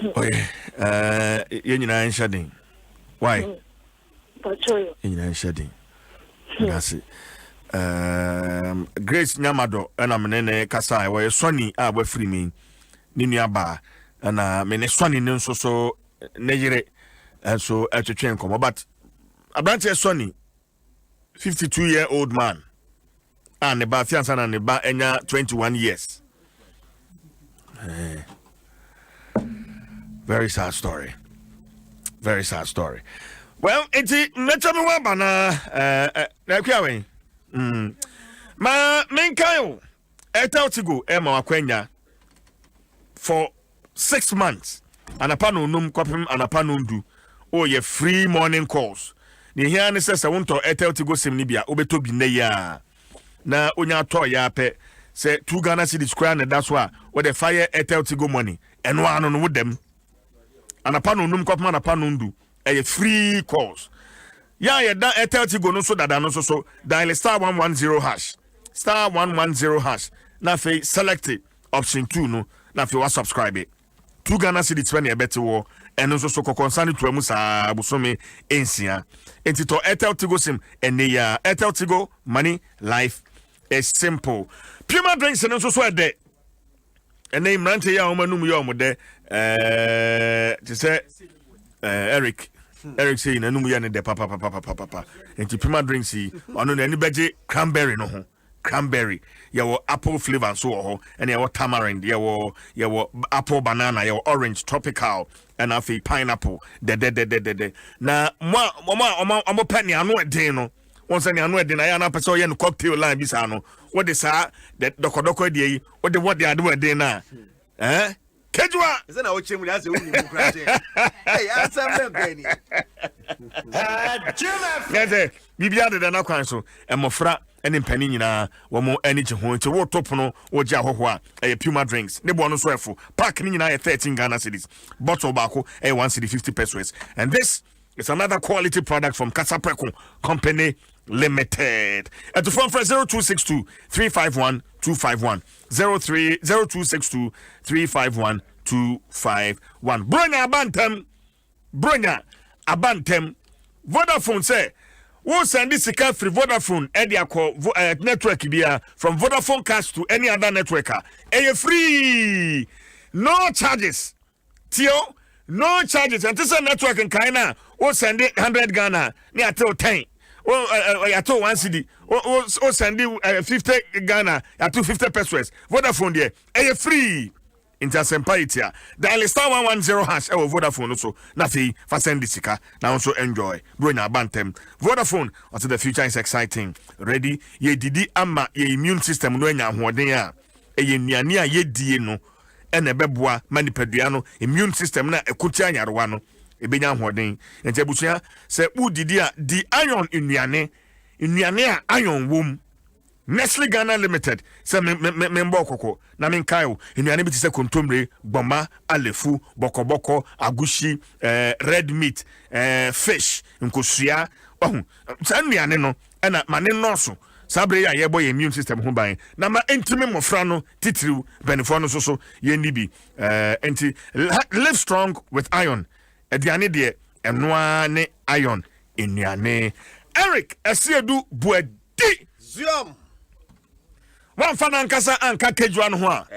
A: Okay. You know why?
E: But you
A: shedding. That's it. Grace Nyamado and I'm nene kasa we Sonny we free me nini aba and me ne Sonny so nejire and so at the train come but Abrante Sonny 52-year-old man and the ba fiance and the ba enya 21 years. Very sad story. Very sad story. Well, it's natural bana ma menkayo etawtigo ema wakwenya for 6 months anapano num kwapem anapano ndu o ye free morning calls ni hia ne sese wonto etawtigo sim ni bia obeto bi ne ya na onya to ya pe se 2 Ghana cedis square na that's why with the fire etawtigo money eno anu no dem anapano num kwapem anapano ndu e free calls. Yeah, that Airtel no so that no so dial star 110 hash. Star 110 hash. Now fe select it. Option 2 no. Now fe was subscribe it. 2 Ghana cedis 20 better war and also so concern to musa busome ensia. Enti to Airtel Tigo sim and the Airtel Tigo money life is simple. Puma drinks and also so there. And name rante ya omanum yo mo de to say Eric saying na numu ya ne de papa enti Puma drinks yi ono na ni beje cranberry no ho cranberry yawo apple flavor so ho and yawo tamarind yawo apple banana yawo orange tropical and afi pineapple de na mo pani anu eden no won say ni anu eden na ya na pese o ye no cocktail line bi sa no what the sa the dokodoko de yi what the adu eden na Kejua
L: is na oche mu ya se wuni mu kra je hey answer me gani
A: Yes bibia de na kwan so emofra ene mpani nyina wo mo ani je ho nti wo top no wo je ahoho a Puma drinks ne bo no so efo pack ni nyina 13 Ghana cedis bottle bako 1 cedi 50 pesos and this is another quality product from Kasapreko Company Limited. At the phone for 0262 351 251 0262 351 251. Bronya Abantem Vodafone say who send this car free Vodafone network bia from Vodafone cash to any other networker. Free, no charges. Tio, no charges. And this network in Kaina who send it 100 Ghana near till 10. I told 1 cedi. Oh, send 50 Ghana at 250 pesos. Vodafone there. Free. Intersempaitia. Dial star 110 hash. Vodafone also. Nothing. Fasten this car. Now also enjoy. Bronya Bantem. Vodafone. Also the future is exciting. Ready? Ye didi ama ye immune system no enya hoden a. Ye niania ye die no. Ene beboa manipeduano immune system na ekuti anyarewa no. Ebenya hoden enti abusua se udidi a di iron nnuane a iron wom Nestle Ghana Limited se membo kokko na menkayo nnuane bi se kontomre gboma alefu bokoboko agushi red meat fish nkosua sa nnuane no na mane nọọsụ sabre ya yebo ye immune system ho ban na ma entime mofra no titiriw benefo no so ye nibi enti live strong with iron Ediane de enoa ne iron enuane Eric Esiedu Buedi
L: Ziom
A: wan fa na nkasa anka Kejua no ho a